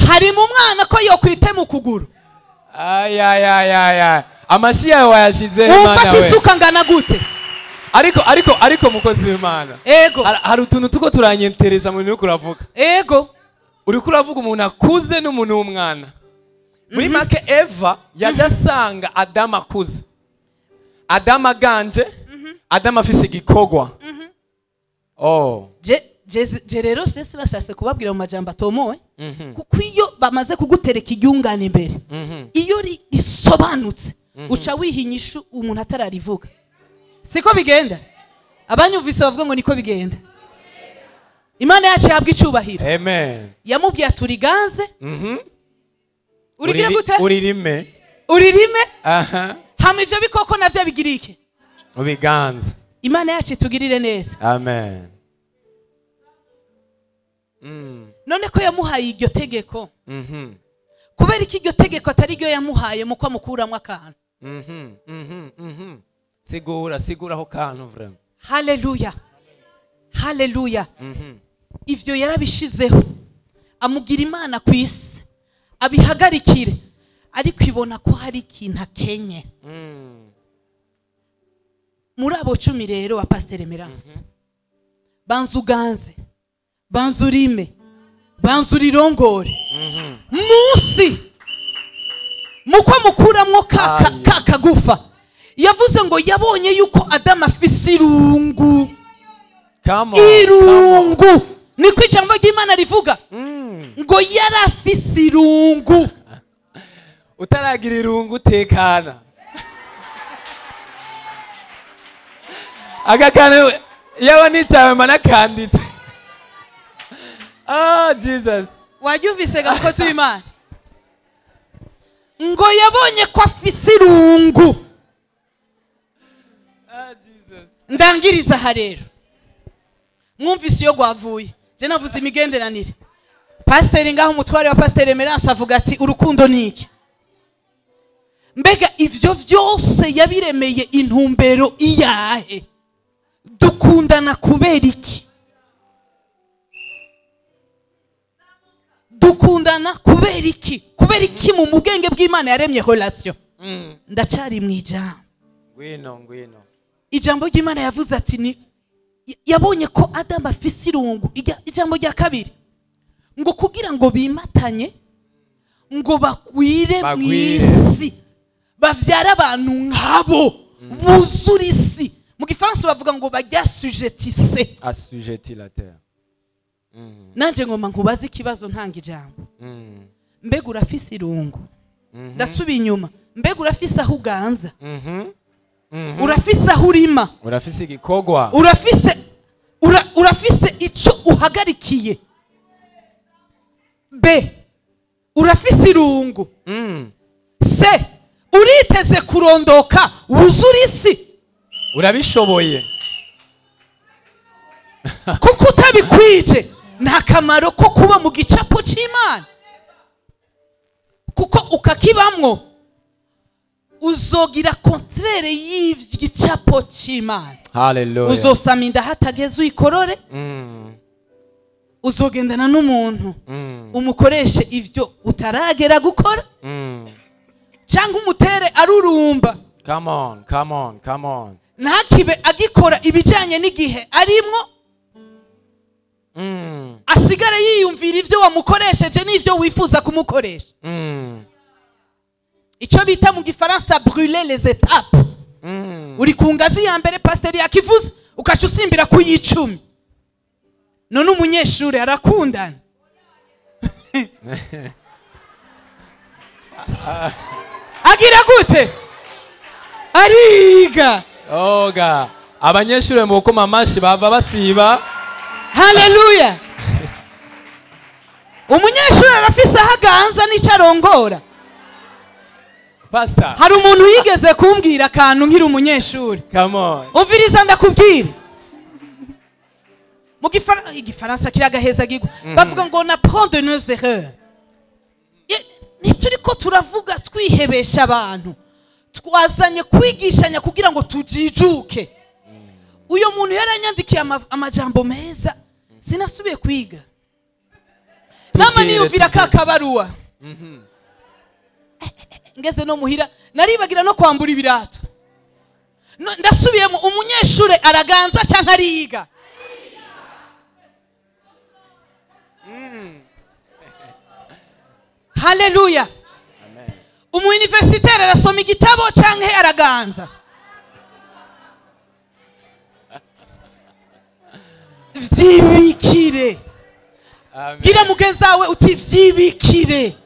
Hari mu mwana ko yo kwite mu kuguru. Amashi yawe wayashize Imana we. Ufata isuka ngana gute? Ariko mukozi w'Imana. Ego. Hari utuntu tuko turanyentereza mu bintu kuravuga. Ego. Uri kuravuga umuntu akuze n'umuntu w'umwana. Muri make Eva yadasanga Adam akuze. Adam aganje, Adam afise igikogwa. Je rero sese bashatse kubabwira mu majambo atomowe kuko iyo bamaze kugutereka igyungane imbere iyo risobanutse uca wihinyisha umuntu atararivuga. Siko bigenda? Abanyumvise bavuga ngo niko bigenda. Imana yacu ihabwa icubahiro. Amen. Yamubwiye aturiganze. Urigire gute? Uririme. Hama ivyo bikoko navyo bigirike. Ubiganze. Imana yacu itugirire neza. Amen. None ko yamuhaye iryo tegeko. Kubera iki iryo tegeko atari ryo yamuhaye muko amukuramwe akantu. Sigura ho kantu vraiment. Hallelujah. Hallelujah. Ivyo yarabishizeho. Amugira Imana kwisi. Abihagarikire. Ariko ibona ko hari ikintu akenye. Muri abo 10 rero wa Pastor Emerance. Banzuganze. Banzurime. Banzurirongore. Musi. Muko mukuramwo kagufa. Yavuze ngo yabonye yuko Adam afise irungu. Irungu. Niko ijambo ry'Imana rivuga. Ngo yarafise irungu. Utaragira irungu tekana. Agakane yaba nitawe manakanditse. Jesus. Wajuvise gakozi w'Imana. Ngo yabonye ko afise irungu. Jesus. Ndangiriza harero. Mwumvise yo gwavuye. Je navuze imigenderanire. Pastor ngaho umutware wa Pastor Emerance avuga ati urukundo niki? Mbega ivyo vyose yabiremeye intumbero iyahe? Dukundana kubera iki? Dukundana kubera iki? Kubera iki mu mugenge bw'Imana yaremye relation? Ndacari mwijambo. Ngwino. Ijambo ry'Imana yavuze ati ni yabonye ko Adam afise irungu. Ijambo rya kabiri ngo kugira ngo bimatanye ngo bagwire mu Bagwire. isi bavyara abantu nkabo buzura isi. Mu gifaransa bavuga ngo bajya sujetise. Assujetti la terre. Nanje ngoma nkubaza ikibazo ntanga ijambo. Mbega urafise irungu? Ndasubiye inyuma. Mbega urafise aho uganza? Urafise aho urima? Urafise igikogwa? Urafise ico uhagarikiye? B. Urafise irungu? C. Uriteze kurondoka wuzura isi? Urabishoboye? Kuko utabikwije nta kamaro ko kuba mu gicapo c'Imana, kuko ukakibamwo uzogira contraire y'igicapo c'Imana. Hallelujah. Uzosama inda hatageze uyikorore, uzogendana n'umuntu umukoreshe ivyo utaragera gukora, cyangwa umutere arurumba. Come on, come on, come on. Ntakibe agikora ibijanye n'igihe arimwo, asigara yiyumvira ivyo wamukoresheje n'ivyo wifuza kumukoresha. Ico bita mu gifaransa brûler les étapes. Uri ku ngazi ya mbere pasteur yakivuze ukaca usimbira ku y'icumi. None umunyeshuri arakundana. Agira gute? Ariga. Oga, abanyeshuri mu gukoma amashi bava basiba. Haleluya. Umunyeshuri arafise ahaganza n'icarongora. Pastor. Hari umuntu yigeze kumbwira akantu nkiri umunyeshuri. Come on. Umviriza ndakubwira. Mu gifaransa kiragaheza gigo. Bavuga ngo na prendre de nos erreurs. Nituriko turavuga twihebesha abantu. Twazanye kwigishanya kugira ngo tujijuke. Uyo muntu yaranyandikiye amajambo meza. Sinasubiye kwiga. Nama niyumvira kakabaruwa. Ngeze no muhira naribagira no kwambura ibirato. Ndasubiyemo umunyeshure araganza canka ariga. Haleluya. Amen. Umuuniversitaire arasoma igitabo canke araganza. Vyibikire. Amen. Gira mugenzawe uti vyibikire.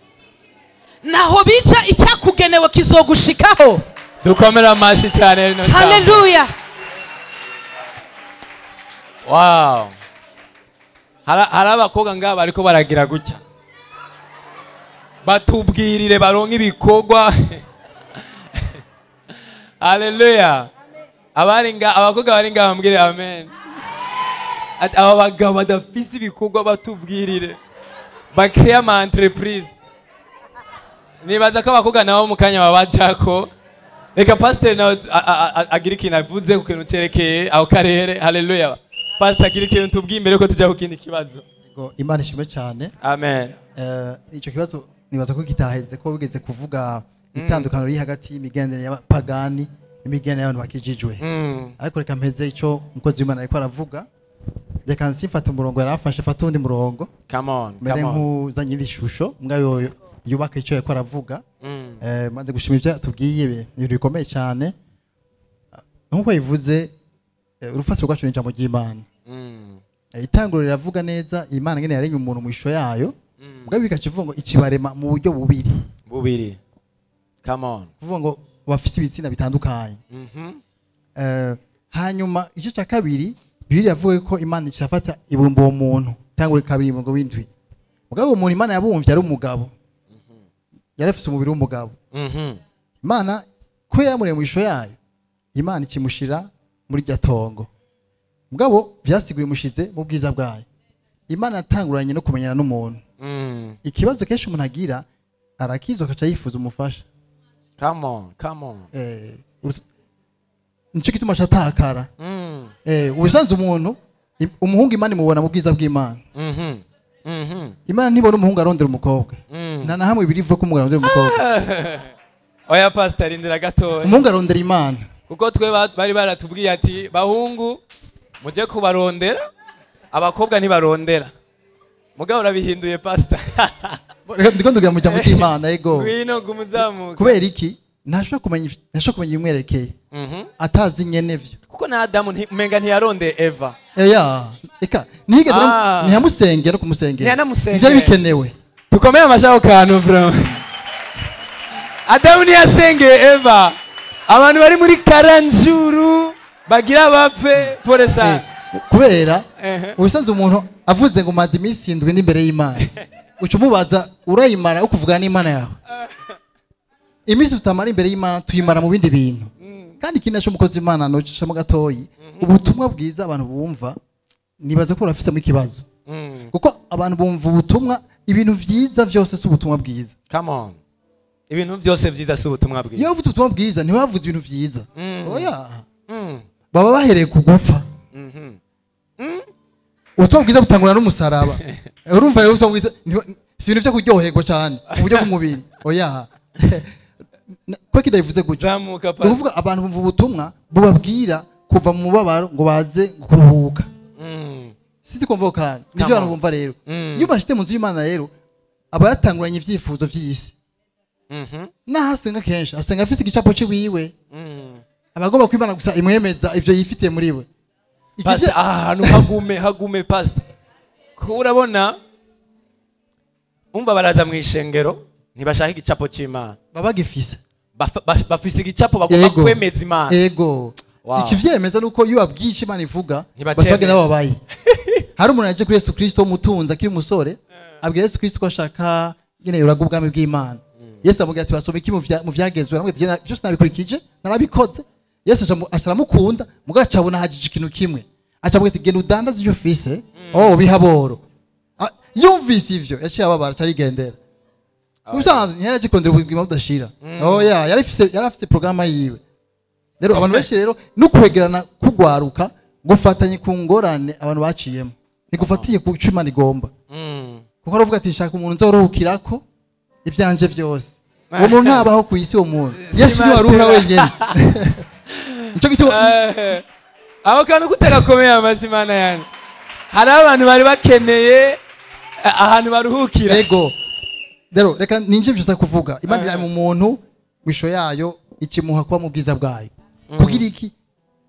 Naho bica icyakugenewe kizogushikaho. Dukomera amashi cyane no. Haleluya. Wow. Hari abakobwa ngaba ariko baragira gutya. Batubwirire baronka ibikogwa. Haleluya. Abakobwa bari ngaba mbwire amen. Aba bagabo badafise ibikogwa batubwirire. Bakrea ama entreprise. Nibaza ko abakobwa nabo mu kanya babajako. Reka pastor nawe agira ikintu avuze ku kintu cyerekeye aho karere. Haleluya. Pastor agira ikintu tubwiye imbere ko tujya ku kindi kibazo. Imana ishimwe cyane. Amen. Icyo kibazo nibaza ko kitaheze ko bigeze kuvuga itandukano riri hagati y'imigendere y'abapagani n'imigendere y'abantu bakijijwe. Ariko reka mpeze icyo umukozi w'Imana ariko aravuga. Reka nsifata umurongo yarafashe fata undi murongo. Come on. Mere nk'uzanye ishusho mbwa yubaka icyo yariko aravuga. Maze gushima ibyo tubwiye ibintu bikomeye cyane. Nkuko yivuze urufatiro rwacu n'ijambo ry'Imana. Itanguriro riravuga neza Imana ngene yaremye umuntu mu ishusho yayo. Mbwa bikacivuga ngo ikibarema mu buryo bubiri. Come on. Kuvuga ngo bafise ibitsina bitandukanye. Hanyuma icyo cya kabiri Bibiliya yavuga ko Imana icafata ibumba uwo muntu. Tanguriro kabiri ngo windwi. Mugabo umuntu Imana yabumvye ari umugabo. Yarafise umubiri w'umugabo. Imana ko yamureye mu ishusho yayo. Imana ikimushira muri ryatongo. Mugabo vyasiguriye mushize mu bwiza bwayo. Imana atanguranye no kumenyana n'umuntu. Ikibazo kenshi umuntu agira arakizwa akaca yifuza umufasha. Come on, come on. Nico gituma atakara. Ubusanzwe umuntu umuhungu Imana imubona mu bwiza bw'Imana. Imana nibona umuhungu arondera umukobwa. Nta na hamwe birivuga ko umugabo arondera umukobwa. Oya pastor indira gatoya. Umuhungu arondera Imana. Kuko twe bari baratubwiye ati bahungu muje kubarondera abakobwa ntibarondera. Mugabo urabihinduye pastor. ndiko ndugira mu jambo cy'Imana yego ngwino gumuzamuka kubera iki ntashobora kumenya imwerekeye atazi nyenevyo kuko na Adamu umenga ntiyaronde Eva eka ntigeze ntiyamusengera no kumusengera ntiyanamusengera ivyo bikenewe tukomeye amashako kantu vraiment Adamu ntiyasengeye Eva abantu bari muri karanjuru bagira bapfe poresa kubera ubusanzwe umuntu avuze ngo maze iminsi 7 n'imbere y'Imana uca umubaza urayimara ukuvugana n'Imana yawe iminsi utamara imbere y'Imana tuyimara mu bindi bintu kandi ikindi cyo umukozi w'Imana nocisha mu gatoyi ubutumwa bwiza abantu bumva nibaza ko urafise mu kibazo kuko abantu bumva ubutumwa ibintu vyiza vyose si ubutumwa bwiza come on ibintu vyose vyiza si ubutumwa bwiza iyo uvuze ubutumwa bwiza ntibavuze ibintu vyiza oya baba bahereye kugupfa ubutumwa bwiza butangura n'umusaraba urumva rero ubutumwa bwiza si ibintu vyo kuryoherwa cyane uburyo bw'umubiri oya ko kidavuze gutya uvuga abantu bumva ubutumwa bubabwira kuva mu mubabaro ngo baze kuruhuka siti konvoka nivyo abantu bumva rero iyo bashite mu nzu y'Imana rero aba yatanguranye ivyifuzo vy'isi nahasenga kenshi asenga afise igicapo ciwiwe abagomba kwimana gusa imwemeza ivyo yifitiye muri we pastor ahantu hagume pastor ko urabona umva baraza mu ishengero ntibashaka igicapo c'Imana baba gifise bafise igicapo bagomba kwemeza Imana yego ikivyemeza nuko iyo babwisha Imana ivuga bacagenda babaye hari umuntu yaje kuri Yesu Kristo umutunza akiri umusore abwira Yesu Kristo ko ashaka nyene yuraga ubwami bw'Imana Yesu amubwira ati basome iki mu vyagezwe namwe ati byose nabikurikije narabikoze Yesu acaramukunda mugacabona hajije ikintu kimwe acabwira ati genda udandaze ibyo ufise bihaboro yumvise ivyo yaciye ababara carigendera ubusanzwe ntiyari kondera ubuzima budashira yari afite programme yiwe rero abantu benshi rero no kwegerana kugwaruka gufatanye ku ngorane abantu baciyemo nigufatiye ku cyo Imana igomba kuko aravuga ati shaka umuntu nzoruhukirako ivyanje vyose uwo muntu ntabaho ku isi uwo muntu Yesu ni waruhura wenyene nicyo gito aho kantu kutagakomeye amazimana yani hari abantu bari bakeneye ahantu baruhukira yego rero reka ninje byusa kuvuga Imana iri mu muntu wisho yayo ikimuha kuba mu bwiza bwayo kugira iki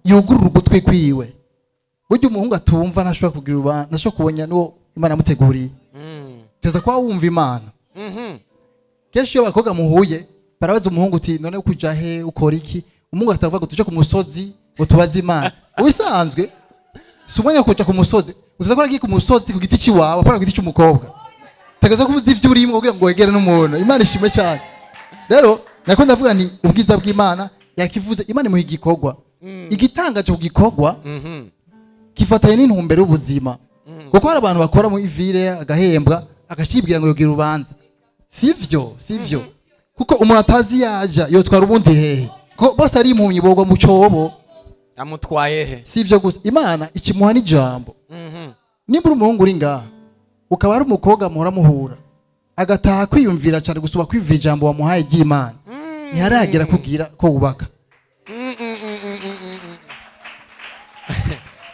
yugurura ugutwi kwiwe buryo umuhungu atumva ntashobora kugira ubana ntashobora kubona no Imana yamuteguriye teza kwa wumva Imana kenshi iyo bakoga muhuye barabaza umuhungu uti none ukuja he ukora iki umuhungu atavuga ngo tuje ku musozi ngo tubaze Imana ubisanzwe si umwanya kuja ku musozi uzakora iki ku musozi ku giti ciwawe apana ku giti cy'umukobwa tagaza kuvuza ivyo urimo kugira ngo wegere n'umuntu Imana ishime cyane rero nako ndavuga ni ubwiza bw'Imana yakivuze Imana mu igikorwa igitangaje ku gikorwa kifatanye n'intumbero y'ubuzima kuko hari abantu bakora mu ivire agahembwa agacibwira ngo yogira urubanza sivyo kuko umuntu atazi yaja yotwara ubundi hehe ko bose ari impumyi bogwa mu cobo amutwaye he sivyo gusa Imana ikimuha n'ijambo nimba umuhungu uri ngaha ukaba ari umukobwa muhora muhura agataha kwiyumvira cyane gusuba kwivira ijambo wamuhaye ry'Imana ntiharagera kugira ko wubaka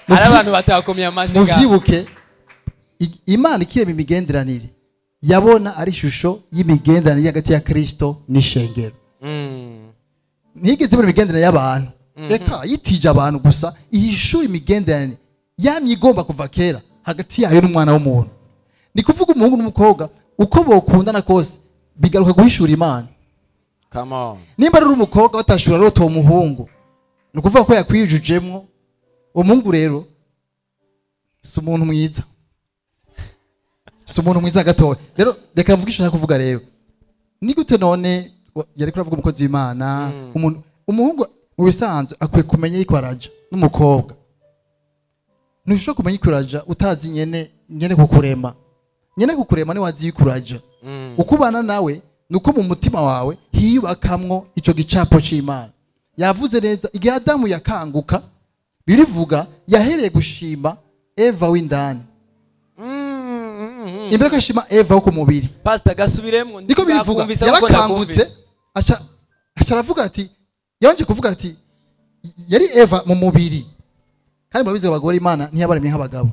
hari abantu batakomye amashyi muvyibuke Imana ikirema imigenderanire yabona ari ishusho y'imigenderanire hagati ya Kristo n'ishengero ntigeze muri imigenderanire y'abantu reka yitije abantu gusa ihishura imigenderanire yamye igomba kuva kera hagati yayo n'umwana w'umuntu ni kuvuga umuhungu n'umukobwa uko bokundana kose bigaruka guhishura Imana come on nimba ari umukobwa batashura rero to muhungu ni kuvuga ko yakwijujemwo umuhungu rero si umuntu mwiza gatoya rero reka mvuge icyo kuvuga rero ni gute none yari kuravuga umukozi w'Imana umuhungu mu bisanzwe akwiye kumenya yuko araja n'umukobwa ntushobora kumenya yuko araja utazi nyene kukurema ni wazi yuko araja ukubana nawe nuko mu mutima wawe hiyubakamwo ico gicapo c'Imana yavuze neza igihe Adamu yakanguka birivuga yahereye gushima Eva w'indani imbere ko ashima Eva wo ku mubiri pastor gasubiremwo niko birivuga yarakangutse acha aravuga ati yanje kuvuga ati yari Eva mu mubiri kandi murabizi abagore Imana ntiyabaremye nk'abagabo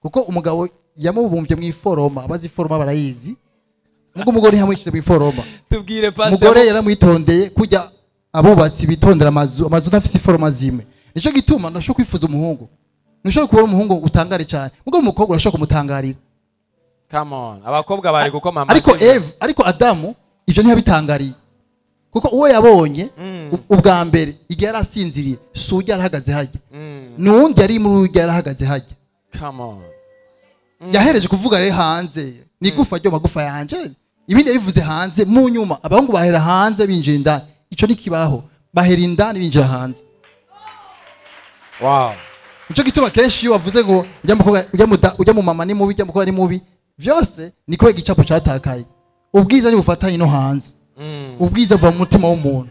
kuko umugabo yamubumbye mu iforoma abazi iforoma barayizi ubwo umugore yamwishize mu iforoma tubwire pastor umugore yaramwitondeye kujya abubatsi bitondera amazu ntafise iforoma zimwe nico gituma ndashobora kwifuza umuhungu ntushobora kubona umuhungu utangare cyane ubwo umukobwa urashobora kumutangarira. come on abakobwa bari gukoma ariko Adamu ivyo ntiyabitangariye kuko uwo yabonye ubwa mbere igihe yarasinziriye sujya arahagaze hajya nundi yari muri ujya arahagaze hajya. come on yahereje kuvuga rero hanze nigufa ryo magufa yanje ibindi yabivuze hanze mu nyuma abahungu bahera hanze binjira indani ico nikibaho bahera indani binjira hanze. wow Nico gituma kenshi iyo wavuze ngo ujya mu mama ni mubi ujya mukobwa ni mubi vyose niko igicapo catakaye ubwiza ni bufatanye no hanze ubwiza buva mu mutima w'umuntu.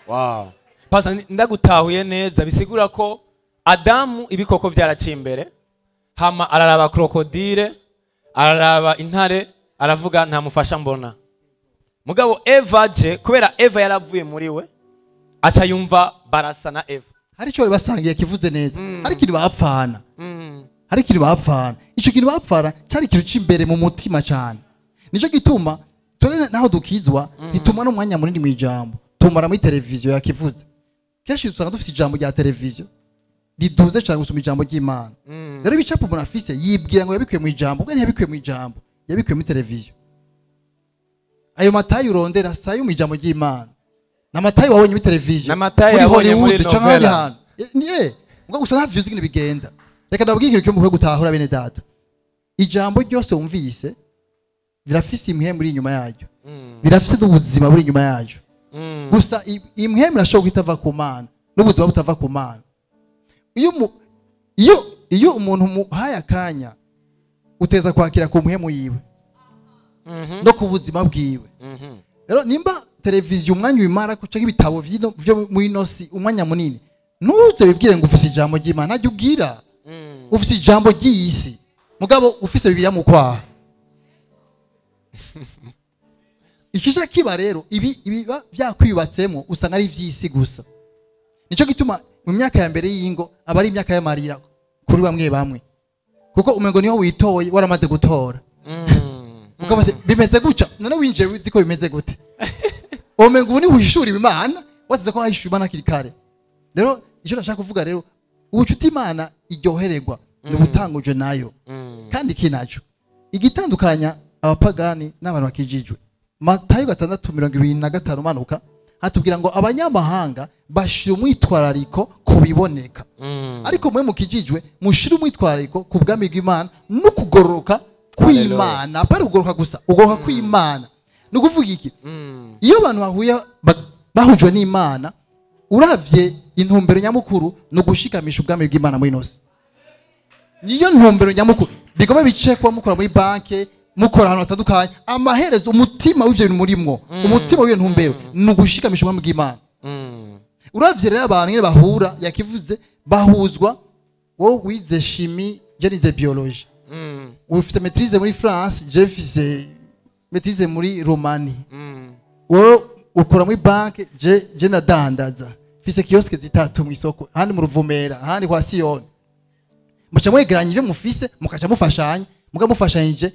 wow pastor ndagutahuye neza bisigura ko Adamu ibikoko byaraciye imbere hama araraba krokodile araraba intare aravuga nta mufasha mbona mugabo Eva je kubera Eva yaravuye muri we aca yumva barasa na Eva hari cyo basangiye kivuze neza hari kintu bapfana hari kintu bapfana ico kintu bapfana cyari kintu cimbere mu mutima cyane nico gituma tone naho dukizwa bituma no mwanya munini mu ijambo tumara muri televiziyo yakivuze kenshi usanga dufite ijambo rya televiziyo riduze cyane gusoma ijambo ry'Imana rero bicapo umuntu afise yibwira ngo yabikuye mu ijambo ubwo ntiyabikuye mu ijambo yabikuye muri televiziyo ayo matayi urondera sayo mu ijambo ry'Imana na matayi wabonye muri televiziyo na matayi yabonye muri novela ubwo gusa nta views bigenda reka ndabwira ikintu cyo gutahura bene data ijambo ryose wumvise birafise imwe muri inyuma yaryo birafise n'ubuzima buri inyuma yaryo gusa imwe mirashobora guhitava ku Mana n'ubuzima butava ku Mana iyo umuntu muhaye akanya uteza kwakira ku muhemu yiwe no ku buzima bwiwe rero nimba televiziyo umwanya wimara kuca ibitabo vyo muri nosi umwanya munini nuze bibwire ngo ufise ijambo ry'Imana ajya ubwira ufise ijambo ry'isi mugabo ufise Bibiliya mu kwaha ikisha kiba rero ibi byakwiyubatsemo usanga ari vy'isi gusa nico gituma mu myaka ya mbere y'ingo abari imyaka y'amarira kuri bamwe kuko umengo niho witoye waramaze gutora ukabate bimeze guca none winje ziko bimeze gute umengo ubu ni wishura Imana wateze ko ayishura Imana kirikare rero icyo nashaka kuvuga rero ubucuti Imana iryohererwa ni butanguje nayo kandi kinacho igitandukanya abapagani n'abantu bakijijwe Matayo 6:25 manuka hatubwira ngo abanyamahanga bashira umwitwarariko kubiboneka ariko mwe mukijijwe mushira umwitwarariko ku bwami bw'Imana no kugororoka kw'Imana apari kugororoka gusa ugoroka kw'Imana no kuvuga iki iyo abantu bahuye bahujwe n'Imana uravye intumbero nyamukuru no gushikamisha ubwami bw'Imana muri nose niyo ntumbero nyamukuru bigome bicekwa mukora muri banke mukora ahantu hatandukanye amaherezo umutima w'ivyo bintu murimwo umutima w'iyo ntumbero ni ugushikamisha ubwami bw'Imana uravye rero abantu nyine bahura yakivuze bahuzwa wowe wize chimie je nize biologie ufite maîtrise muri France je mfise maîtrise muri Romanie wowe ukora muri banke je nadandaza mfise kioske zitatu mu isoko handi mu Ruvumera handi kwa Sion muca mwegeranyije mufise mukaca mufashanya muga mufashanyije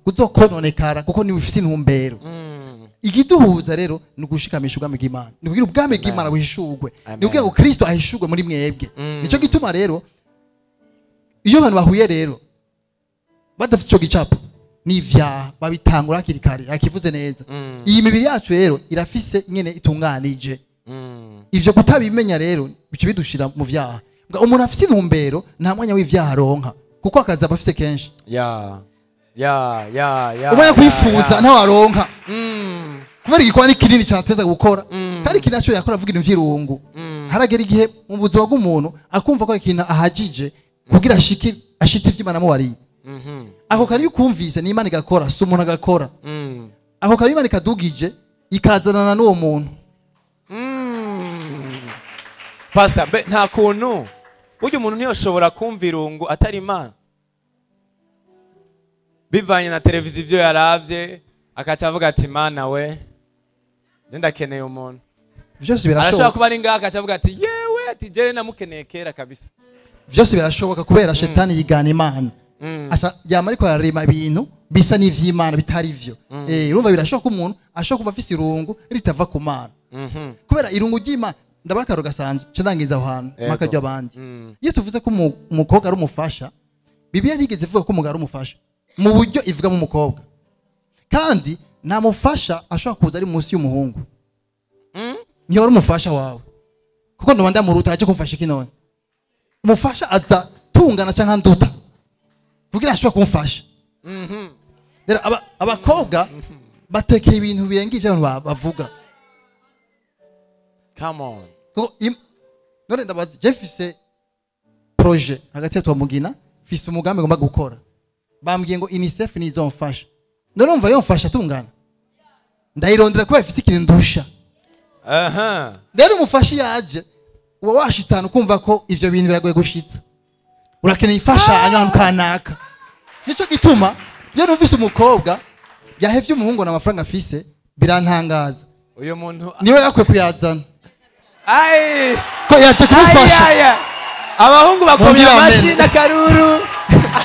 kuzo kononekara kuko ni mufise intumbero igiduhuza rero ni ugushikamisha ubwami bw'Imana ni kugira ubwami bw'Imana buhishurwe ni kugira ngo Kristo ahishurwe muri mwebwe nico gituma rero iyo abantu bahuye rero badafite ico gicapo ni ivyaha babitangura hakiri kare yakivuze neza iyi mibiri yacu rero irafise nyene itunganije ivyo kutabimenya rero bice bidushira mu vyaha umuntu afite intumbero nta mwanya w'ivyaha aronka kuko akazi aba afise kenshi umwanya kwifuza ntawe aronka kubera igikora ni kinini cyane ateza gukora kandi ikintu naco yakora avuga ibintu vy'irungu haragera igihe mu buzima bw'umuntu akumva ko ikintu ahajije kugira ashitse ivy'Imana mubariye ako kari ukumvise ni Imana igakora si umuntu agakora ako kari Imana ikadugije ikazanana n'uwo muntu pastor nta kuntu burya umuntu ntiyoshobora kumva irungu atari Imana bivanye na televiziyo ivyo yaravye akaca avuga ati Mana we ndakeneye umuntu vyose birashoboka arashobora kuba ari ngaha akaca avuga ati yewe ati jere namukeneye kera kabisa vyose birashoboka kubera shetani yigana Imana yama ariko ararema ibintu bisa n'ivy'Imana bitari ivyo. Urumva birashoboka ko umuntu ashobora kuba afise irungu ritava ku Mana. Kubera irungu ry'Imana ndabakaro gasanzwe cyandangiza aho hantu makajya abandi. Iyo tuvuze ko umukobwa ari umufasha, Bibiliya ntigeze ivuga ko umugabo ari umufasha mu buryo ivuga mu mukobwa. Kandi nta mufasha ashobora kuza ari munsi y'umuhungu. Niyo ari umufasha wawe. Kuko ndo wanda muruta aje kumfasha iki none. Umufasha aza tungana canka nduta. Kugira ashobora kumfasha. Rero abakobwa batekeye ibintu birenga ivyo abantu bavuga. Come on. Kuko none ndabazi Jeffise projet hagati ya Mugina fise umugambi ngomba gukora. Bambwiye ngo UNICEF nizomfasha. None umva yomfasha tungana. Ndayirondera ko ifise ikintu ndusha. Rero umufasha yaje uba washitana ukumva ko ivyo bintu biragoye gushitsa. Urakeneye ifashanyo ahantu kanaka. Nico gituma iyo numvise umukobwa yahevye umuhungu n'amafaranga afise birantangaza. Uyo muntu niwe yakwe kuyazana. Ai ko yaje kumufasha. Abahungu bakomye amashi na karuru.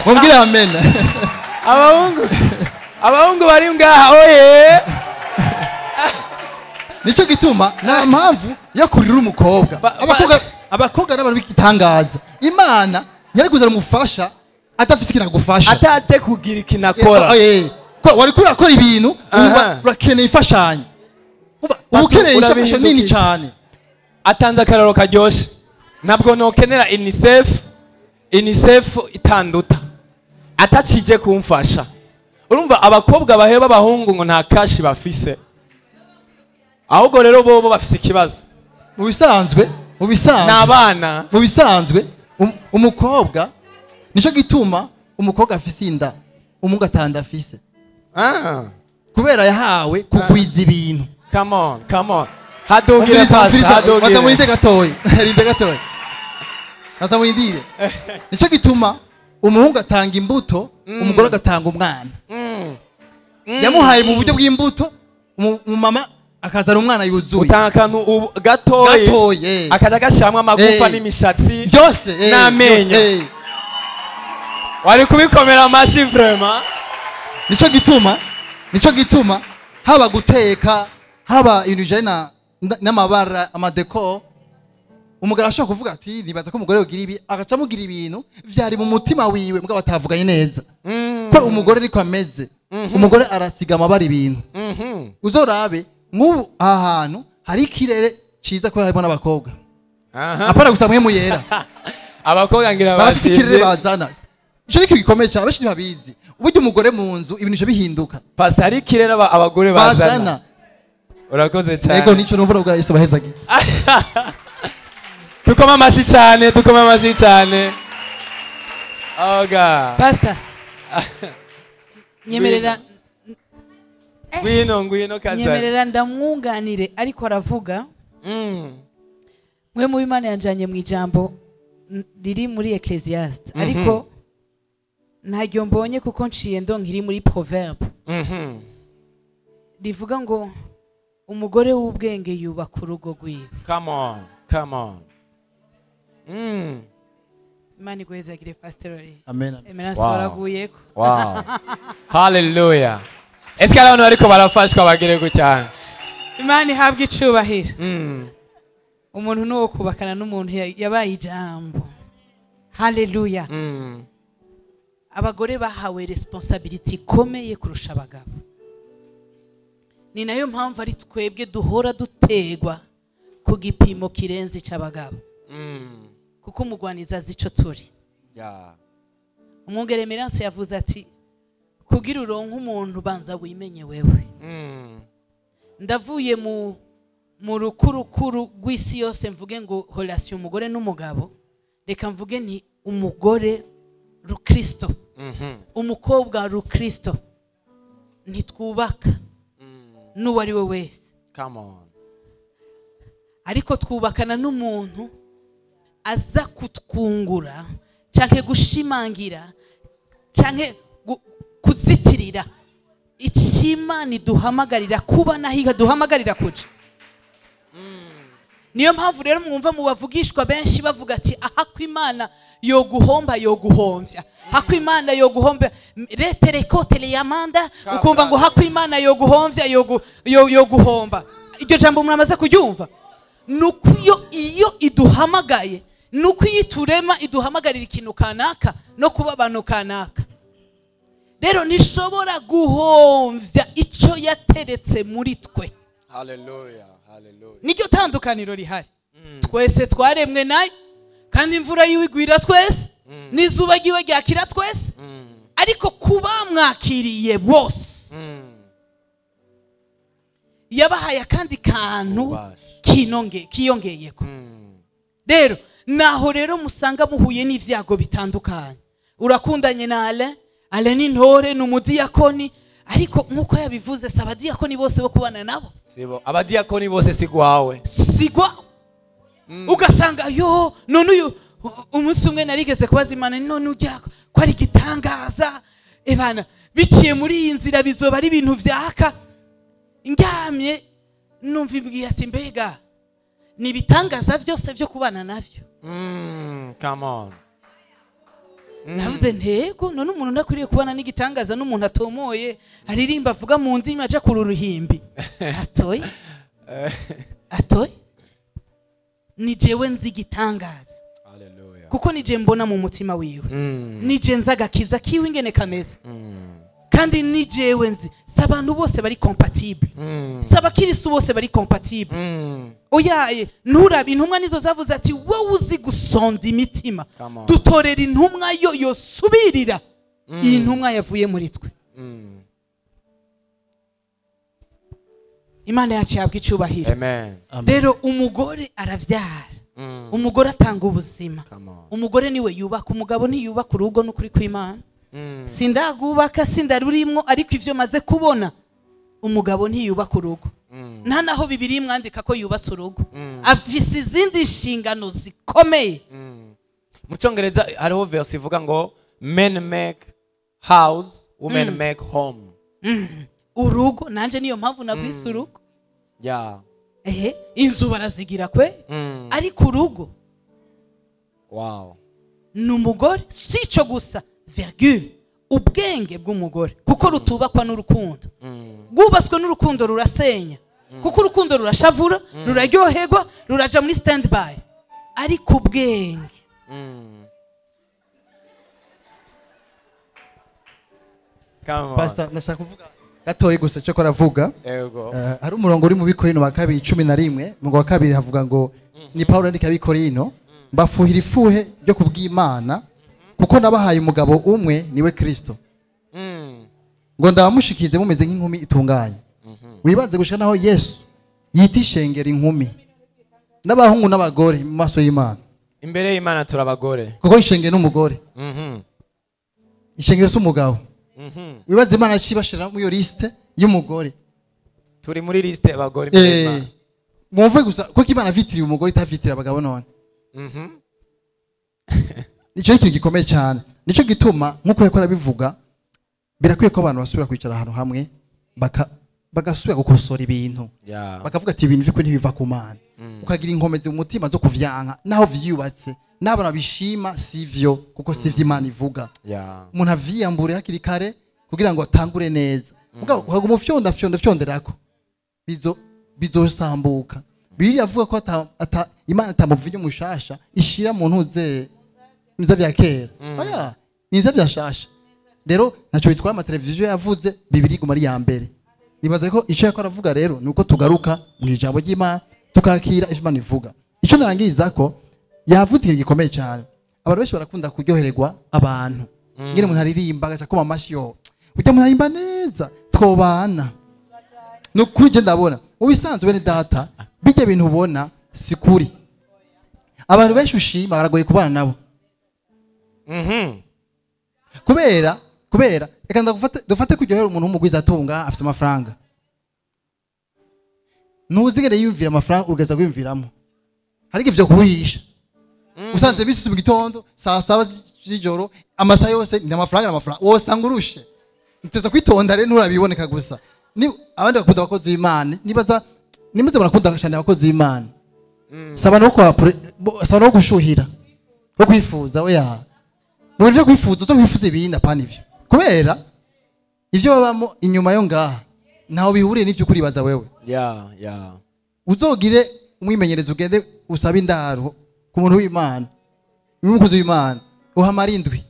Mumbwira amen. Abahungu bari ngaha oye. Nico gituma na mpamvu yo kurira umukobwa. Abakobwa n'abantu bikitangaza. Imana yari kuzana umufasha atafise kinagufasha. Ataje kugira ikinakora. Ko wari kurakora ibintu urakeneye ifashanyo. Ubukeneye ifashanyo nini cyane. Atanze akararo karyoshe. Nabwo nokenera UNICEF itanduta. Atacije kumfasha. Urumva abakobwa baheba abahungu ngo nta kashi bafise. Ahubwo rero bobo bafise ikibazo. Mu bisanzwe nabana mu bisanzwe umukobwa nico gituma umukobwa afise inda umuhungu atanda afise. Kubera yahawe kugwiza ibintu. Come on. Hadogire pasta. Batamurinde gatoyi. Rinde gatoyi. Batamurindire. Nico gituma umuhungu atanga imbuto, umugore agatanga umwana. Yamuhaye mu buryo bw'imbuto, umama akazana umwana yuzuye. Utanga akantu gatoyi. Akaza gashamwa amagufa n'imishatsi. Byose n'amenyo. Wari kubikomera amashi vraiment. Nico gituma haba guteka, haba inujana n'amabara amadeko. Umugabo ashaka kuvuga ati nibaza ko umugore ugira ibi agacamugira ibintu vyari mu mutima wiwe mbwa batavuganye neza. Ko umugore ariko ameze. Umugore arasiga amabara ibintu. Uzorabe nk'ubu ahantu hari ikirere ciza ko harimo n'abakobwa. Apara gusa mwe muyera. Abakobwa ngira bafite ikirere bazana. Ico ni gikomeye cyane abashi babizi. Uburyo umugore mu nzu ibintu bihinduka. Pastor ari kirere abagore bazana. Urakoze cyane. Ego nico numva ubwa Yesu bahezagi. Tukoma amashi cyane. Oga. Pastor. Nyemerera Ngwino kaza. Nyemerera ndamwunganire ariko aravuga. Mwe mu Imana yanjanye mu ijambo riri muri Ecclesiastes ariko ntajyo mbonye kuko nciye ndonka iri muri Proverbe. Rivuga ngo umugore w'ubwenge yubaka urugo rwiwe. Come on. Imana igwezagire pastorali. Amen. Waraguyeko. Wow. Hallelujah. Eske abantu bariko barafashwa bagire gucyane. Imana ihabwa icubahiro. Umuntu no kubakana n'umuntu yabaye ijambo. Hallelujah. Abagore bahawe responsibility ikomeye kurusha abagabo. Ni nayo mpamvu ari twebwe duhora dutegwa ku gipimo kirenze cy'abagabo. Kuko umugwaniza zico turi. Umwungere Emerance yavuze ati kugira uronka umuntu banza wimenye wewe. Ndavuye mu rukurukuru rw'isi yose mvuge ngo relation umugore n'umugabo, reka mvuge nti umugore rukristo. Umukobwa rukristo. Ntitwubaka n'uwo ari we wese. Come on. Ariko twubakana n'umuntu aza kutwungura canke gushimangira canke kuzitirira Imana iduhamagarira kuba nahiga duhamagarira kuja. niyo mpamvu rero mwumva mu bavugishwa benshi bavuga ati aha ko imana yo guhomba yo guhomvya hako imana yo guhomba retere kotele yamanda ukumva ngo hako imana yo guhomvya yo guhomba iryo jambo muramaze kuryumva nuko iyo iduhamagaye nuko yiturema iduhamagarira ikintu kanaka no kuba abantu kanaka rero nishobora guhomvya ico yateretse muri twe. Hallelujah, hallelujah. Niryo tandukaniro rihari. Twese twaremwe nayo kandi imvura yiwigwira twese n'izuba giwe ryakira twese ariko kuba mwakiriye bose yabahaye kandi kantu kiyongeyeko. Rero naho rero musanga muhuye n'ivyago bitandukanye. Urakundanye na Alain n'intore n'umudiyakoni ariko nkuko yabivuze sabadiyakoni bose bo kubana nabo sibo abadiyakoni bose sigwawe ugasanga yo none uyu umunsi umwe narigeze kubaza Imana none ujya ko ari gitangaza ebana biciye muri iyi nzira bizoba ari ibintu vyaka ngamye numva imbwiye ati mbega ni bitangaza vyose vyo kubana navyo. Come on. Navuze ntego none umuntu ndakwiriye kubana n'igitangaza n'umuntu atomoye aririmba avuga mu ndimi aje kururuhimbi atoy ni jewe nzi gitangaza. Hallelujah. Kuko nije mbona mu mutima wiwe nije nzagakiza kiwe ingene kameze kandi nijewe nzi sabantu bose bari compatible sabakirisu bose bari compatible oyaye nurabe intumwa nizo zavuze ati wowe uzi gusonda imitima dutorera intumwa yo subirira iyi ntumwa yavuye muri twe. Imana yacu yabwa icubahiro. Amen. Rero umugore aravyara umugore atanga ubuzima umugore niwe yubaka umugabo ntiyubaka urugo n'ukuri kw'Imana. Sindagubaka sindarurimwo ariko ivyo maze kubona umugabo ntiyubaka urugo nta naho Bibiliya mwandika ko yubatse urugo afise izindi nshingano zikomeye. Mu Cyongereza hariho verse ivuga ngo men make house women make home. Urugo nanje niyo mpamvu nabwise urugo inzu barazigira kwe ariko urugo n'umugore sico gusa virgule ubwenge bw'umugore kuko rutubakwa n'urukundo rwubatswe n'urukundo rurasenya kuko urukundo rurashavura ruraryoherwa ruraja muri standby ariko ubwenge Pastor nashaka kuvuga gatoyi gusa cyo koravuga hari umurongo uri mu Bikorino wa 2:11 mu wa 2 havuga ngo ni Paulo ndika Bikorino mbafuhira ifuhe ryo kubw'Imana kuko nabahaye umugabo umwe niwe Kristo ngo ndabamushikize mumeze nk'inkumi itunganye. Wibanze gushika naho Yesu yita ishengera inkumi n'abahungu n'abagore mu maso y'Imana. Imbere y'Imana turabagore kuko ishengera n'umugore ishengera s'umugabo. Wibaze Imana cibashira mu yo liste y'umugore turi muri liste y'abagore imbere y'Imana. Mwumve gusa ko Imana vitiriye umugore itavitira abagabo none. Nico ikintu gikomeye cyane nico gituma nkuko yakora bivuga birakwiye ko abantu basubira kwicara ahantu hamwe bagasubira gukosora ibintu bakavuga ati ibintu biko ntibiva ku Mana ukagira inkomezi mu mutima zo kuvyanka naho vyubatse n'abana bishima sivyo kuko sivyo Imana ivuga. Umuntu aviyambure hakiri kare kugira ngo atangure neza mugabo ukaguma ufyonderako bizosambuka. Bibiliya avuga ko Imana atamuvinyo mushasha ishira mu ntuze niza bya kera oya niza byashasha. Rero naco bitwa ama televiziyo yavuze Bibiliya iguma ari ya mbere. Nibaza ko ico yakora avuga rero nuko tugaruka mu ijambo ry'Imana tukakira Imana ivuga. Ico narangiza ko yavuze ikintu gikomeye cyane abantu benshi barakunda kuryohererwa abantu ngire umuntu aririmba agaca koma amashyo ujya mu harimba neza twobana no kuje ndabona ubisanzwe bene data bijye bintu ubona sikuri abantu benshi ushima baragoye kubana nabo kubera reka dufate kuryohera umuntu w'umugwiza atunga afite amafaranga ntuzigere yumvira amafaranga urugeza kwimviramo hari ivyo kuruhisha usanze bisi mu gitondo saa 7 z'ijoro amasaha yose ni amafaranga wosanga urushe nteza kwitonda rero nturabiboneka gusa ni abandi bakunda abakozi b'Imana nibaza barakunda cyane abakozi b'Imana saba no saba no gushuhira no kwifuza we ya mu buryo kwifuza zo kwifuza ibindi apana ivyo kubera ivyo babamo inyuma yo ngaha ntaho bihuriye n'ivyo kuribaza wewe ya uzogire umwimenyereza ugende usaba indaro ku muntu w'Imana n'umukozi w'Imana uhamara indwi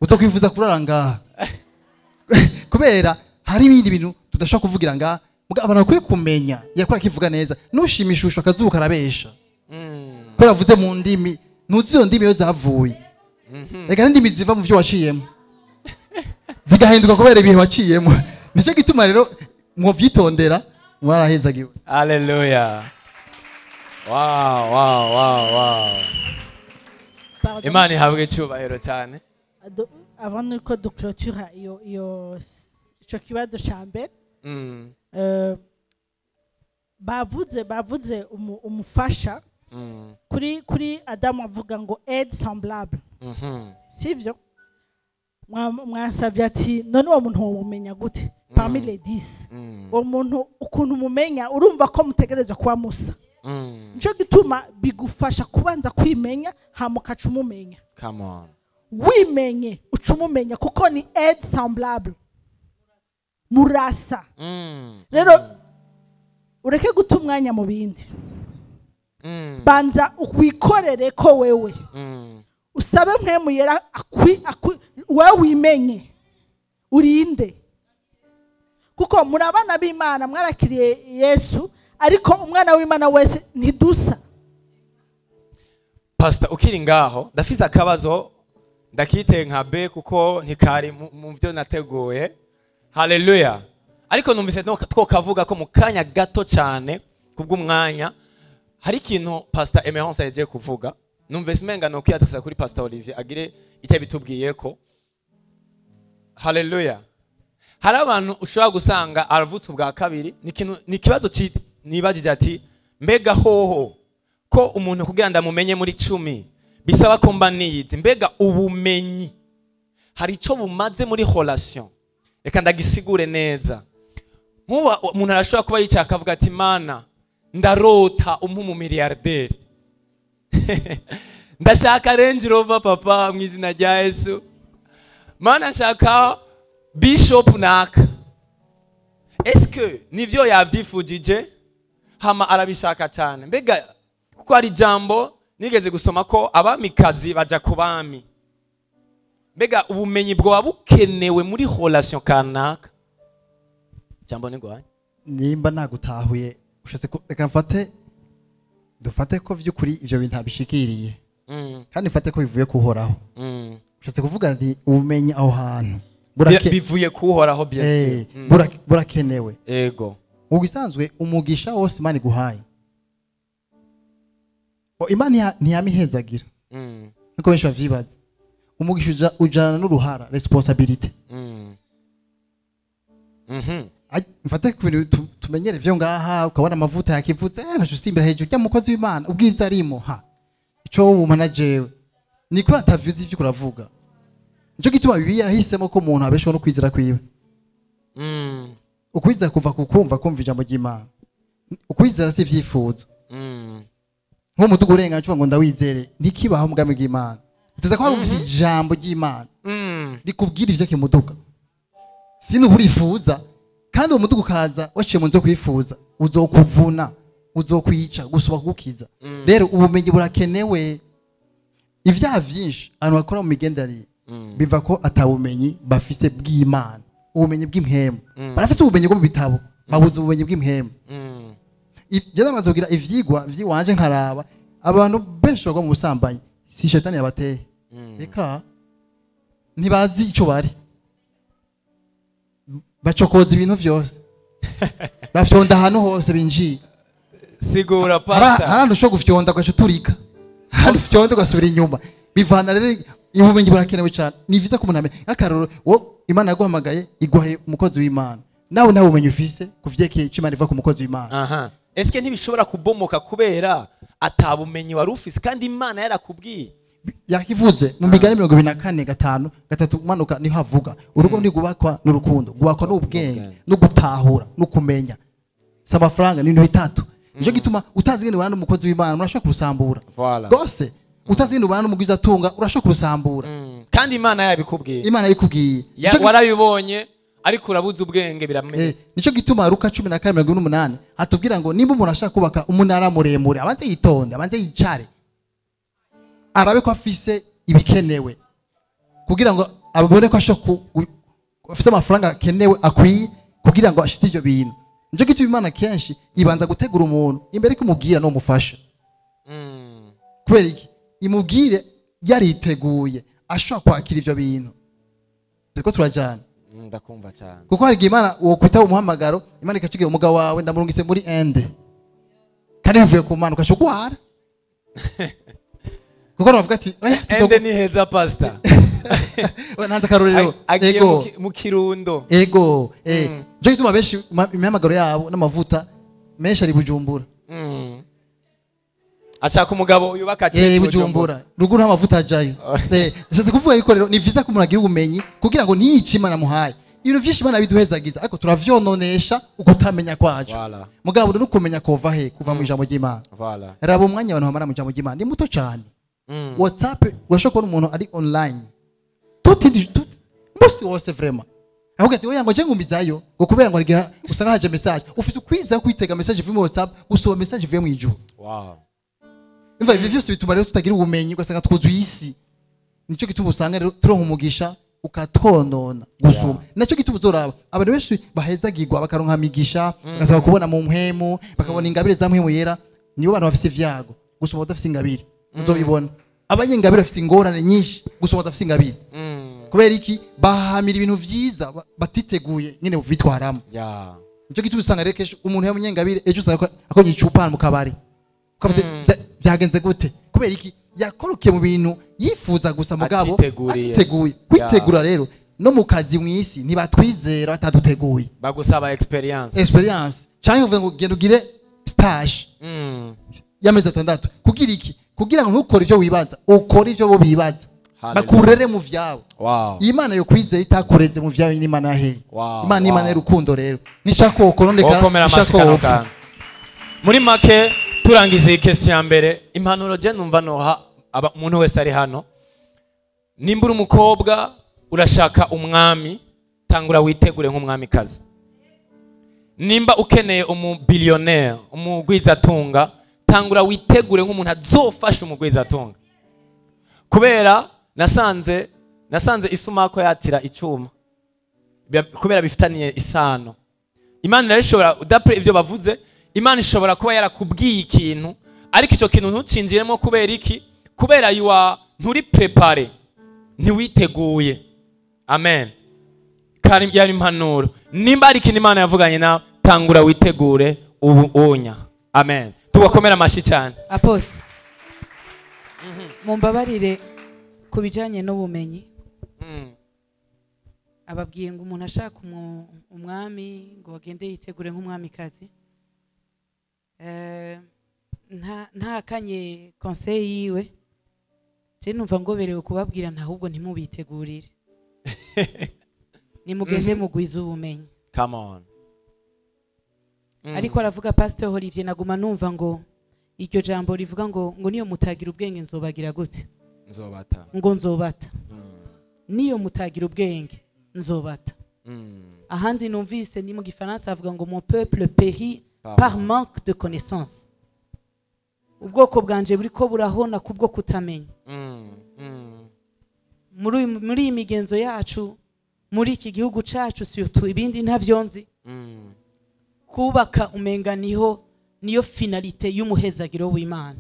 uzokwifuza kurara ngaha kubera hari ibindi bintu tudashaka kuvugira ngaha abantu bakwiye kumenya yakora kivuga neza nushimishusho akazuka arabesha ko yavuze mu ndimi nuzi iyo ndimi yo zavuye reka ndimi ziva mu byo waciyemo zigahinduka kubera ibihe waciyemo nicyo gituma rero mu byitondera mwarahezagiwe. Haleluya. Wow. Pardon. Imana ihabwe icyubahiro cyane. Avant nuko duclôtura ico kibazo ca mbere bavuze umufasha kuri Adamu avuga ngo aide semblable sivyo mwasavye ati none uwo muntu womumenya gute parmi les 10 uwo muntu ukuntu mumenya urumva ko mutegerezwa kuba musa nico gituma bigufasha kubanza kwimenya hamukaca umumenya. Come on. Wimenye ucumumenya kuko ni aide semblable murasa rero ureke guta umwanya mu bindi banza ukwikorere ko wewe usabe mpemu yera wewe wimenye urinde kuko muri abana b'Imana mwarakiriye Yesu ariko umwana w'Imana wese ntidusa. Pastor ukiri ngaho ndafise akabazo ndakite nka be kuko ntikari mu byo nateguye. Haleluya. Ariko numvise twokavuga ko mu kanya gato cyane kubw'umwanya hari ikintu Pastor Emerance yaje kuvuga numvise menga no kwiyatsa kuri Pastor Olivier agire icyo bitubwiye ko. Haleluya. Hari abantu ushobora gusanga aravutse ubwa kabiri ni kibazo nibajije ati mbega hoho ko umuntu kugira ndamumenye muri 10 bisaba ko mba niyizi mbega ubumenyi hari ico bumaze muri relation reka ndagisigure neza. Nkuba umuntu arashobora kuba yicaka avuga ati mana ndarota mu milliardaire ndashaka Range Rover papa mu izina rya Yesu mana nshaka bishop naka eske nivyo yavyifujije hama arabishaka cyane mbega kuko ari jambo nigeze gusoma ko abamikazi baja kubami mbega ubumenyi bwo bukenewe muri relation kanaka jambo ni gwaye nimba nagutahuye ushatse reka dufate ko vy'ukuri ivyo bintu abishikiriye kandi mfate ko bivuye kuhoraho ushatse kuvuga nti ubumenyi aho hantu bivuye kuhoraho bien burakenewe ego ugisanzwe umugisha wose Imana iguhaye Imana ntiyamihezagira niko benshi bavyibaza umugisha ujana n'uruhara responsibility mfate ku bintu tumenyere vyo ngaha ukabona amavuta yakivutse bashusimbira hejuru y'umukozi w'Imana ubwiza arimo ha ico ubumana jewe niko atavyuzi ivyo kuravuga nico gituma Bibiliya yahisemo ko umuntu abeshwa no kwizera kwiwe ukwizera kuva kukumva ijambo ry'Imana ukwizera si vyifuzo nko mutugu urenga cyo ngo ndawizere ntikibaho mugame bw'Imana uteza ko harumvise ijambo ry'Imana rikubwira ivyo kimuduka sino urifuza kandi umudugu kaza waciye mu nzo kwifuza uzokuvuna uzokwica gusuba kugukiza rero ubumenyi burakenewe ivyaha vyinshi abantu bakora mu migenderire biva ko atabumenyi bafise bw'Imana ubumenyi bw'impemu barafise ubumenyi bwo mu bitabo babuze ubumenyi bw'impemu je namaze kugira ivyigwa vyiwanje nkaraba abantu benshi bagwa mu busambanyi si shetani yabateye reka ntibazi ico bari bacokoza ibintu vyose bafyonda ahantu hose binjiye sigura pastor harandi ushobora gufyonda ugacuturika harandi ufyonda ugasubira inyuma bivana rero ubumenyi burakenewe cyane ni vyiza ko umuntu amenya akaroro wo Imana yaguhamagaye igwahe umukozi w'Imana nawe ubumenyi ufise kuvyekeye Imana iva ku mukozi w'Imana eske ntibishobora kubomoka kubera atabumenyi wari ufise kandi Imana yarakubwiye yakivuze mu migani 24:5 gatatu kumanuka niho havuga urugo ntigubakwa n'urukundo gubakwa n'ubwenge no gutahura no kumenya amafaranga n'ibintu bitatu nico gituma utazi ngene ubana n'umukozi w'Imana urashaka kurusambura Voilà. gose utazi ngene ubana n'umugwiza atunga urashaka kurusambura kandi Imana yabikubwiye Imana yikubwiye warabibonye ariko urabuze ubwenge birameze nico gituma Luka 14:18 hatubwira ngo nimba umuntu ashaka kubaka umunara muremure abanze yitonde abanze yicare arabe ko afise ibikenewe kugira ngo abone ko ashaka afise amafaranga akenewe akwiye kugira ngo ashitse ivyo bintu nico gituma Imana kenshi ibanza gutegura umuntu imbere ko umubwira no mufasha kubera iki imubwire yariteguye ashaka kwakira ivyo bintu turiko turajana ndakumva cyane kuko hari Imana wo kwita umuhamagaro Imana ikacigira umugabo wawe ndamurungise muri ende kandi bivuye ku Mana ukashugwara kuko navuga ati ende ni heza pastor nanze karorero agiye mu Kirundo ego je gituma benshi imihamagaro yabo n'amavuta menshi ari Bujumbura ashaka umugabo yubaka cyeje Bujumbura ruguru amavuta ajayo nshaka kuvuga yuko rero ni visa ko umuntu agira ubumenyi kugira ngo ntiyice Imana muhaye ibintu vyinshi Imana biduhezagiza ariko turavyononesha ukutamenya kwacu mugabo no kumenya kova he kuva mu ijambo ry'Imana rabo umwanya abantu bamara mu ijambo ry'Imana ni muto cyane WhatsApp urashobora kubona umuntu ari online tuti musi wose vraiment ahubwo ati oya ngo je ngumizayo ngo kubera ngo ariga usanga haje message ufite ukwiza kwitega message vuye mu WhatsApp gusoma message vuye mu ijuru imva ivyo vyose bituma rero tutagira ubumenyi ugasanga twuzuye isi nico gituma usanga rero turonka umugisha ukatonona gusoma naco gituma uzoraba abantu benshi bahezagirwa bakaronka migisha bakaba kubona mu mpemu bakabona ingabire za mpemu yera nibo bantu bafite ivyago gusoma udafite ingabire uzobibona abanyengabire bafite ingorane nyinshi gusoma udafite ingabire kubera iki bahamira ibintu vyiza batiteguye nyene buvitwaramo nico gituma usanga rero kesho umuntu y'umunyengabire ejo usanga akonye icupa mu kabari byagenze gute kubera iki yakorokiye mu bintu yifuza gusa mugabo atiteguye kwitegura rero no mu kazi mwisi ntibatwizera bataduteguye bagusaba experience cyangwa uvuga ngo genda ugire stage y'amezi 6 kugira iki kugira ngo ntukore ivyo wibaza ukore ivyo bo bibaza bakurere mu vyabo Imana yo kwizera itakureze mu vyawe n'Imana yahe Imana y'urukundo rero nishaka ukorondeka nishaka muri make turangize question ya mbere impanuro je numva noha umuntu wese ari hano nimbura umukobwa urashaka umwami tangura witegure nk'umwami kazi nimba ukeneye umubillionaire umugwiza tunga tangura witegure nk'umuntu azofasha umugwiza tunga kubera nasanze isumako yatira icuma kubera bifitaniye isano Imana irashobora udapre ivyo bavuze Imana ishobora kuba yarakubwiye ikintu ariko ico kintu ntucinjiremo kubera iki kubera nturi prepare ntiwiteguye amen kandi yari impanuro nimba ari ikintu Imana yavuganye na tangura witegure ubunya amen tugakomera amashi cyane apose mumbabarire kubijanye n'ubumenyi ababwiye ngo umuntu ashaka umwami ngo agende yitegure nk'umwami kazi nta kanye conseil yiwe je numva ngoberewe kubabwira ntahubwo ntimubitegurire nimugende mugwiza ubumenyi come on ariko aravuga Pastor Olivier naguma numva ngo iryo jambo rivuga ngo niyo mutagira ubwenge nzobagira gute nzobata niyo mutagira ubwenge nzobata ahandi numvise ni mu gifaransa avuga ngo mon peuple périt par manque de connaissance ubwoko bwanje buriko burahona kubwo kutamenya muri imigenzo yacu muri iki gihugu cacu surtout ibindi ntavyonzi kubaka umenga niyo finalité y'umuhezagiro w'Imana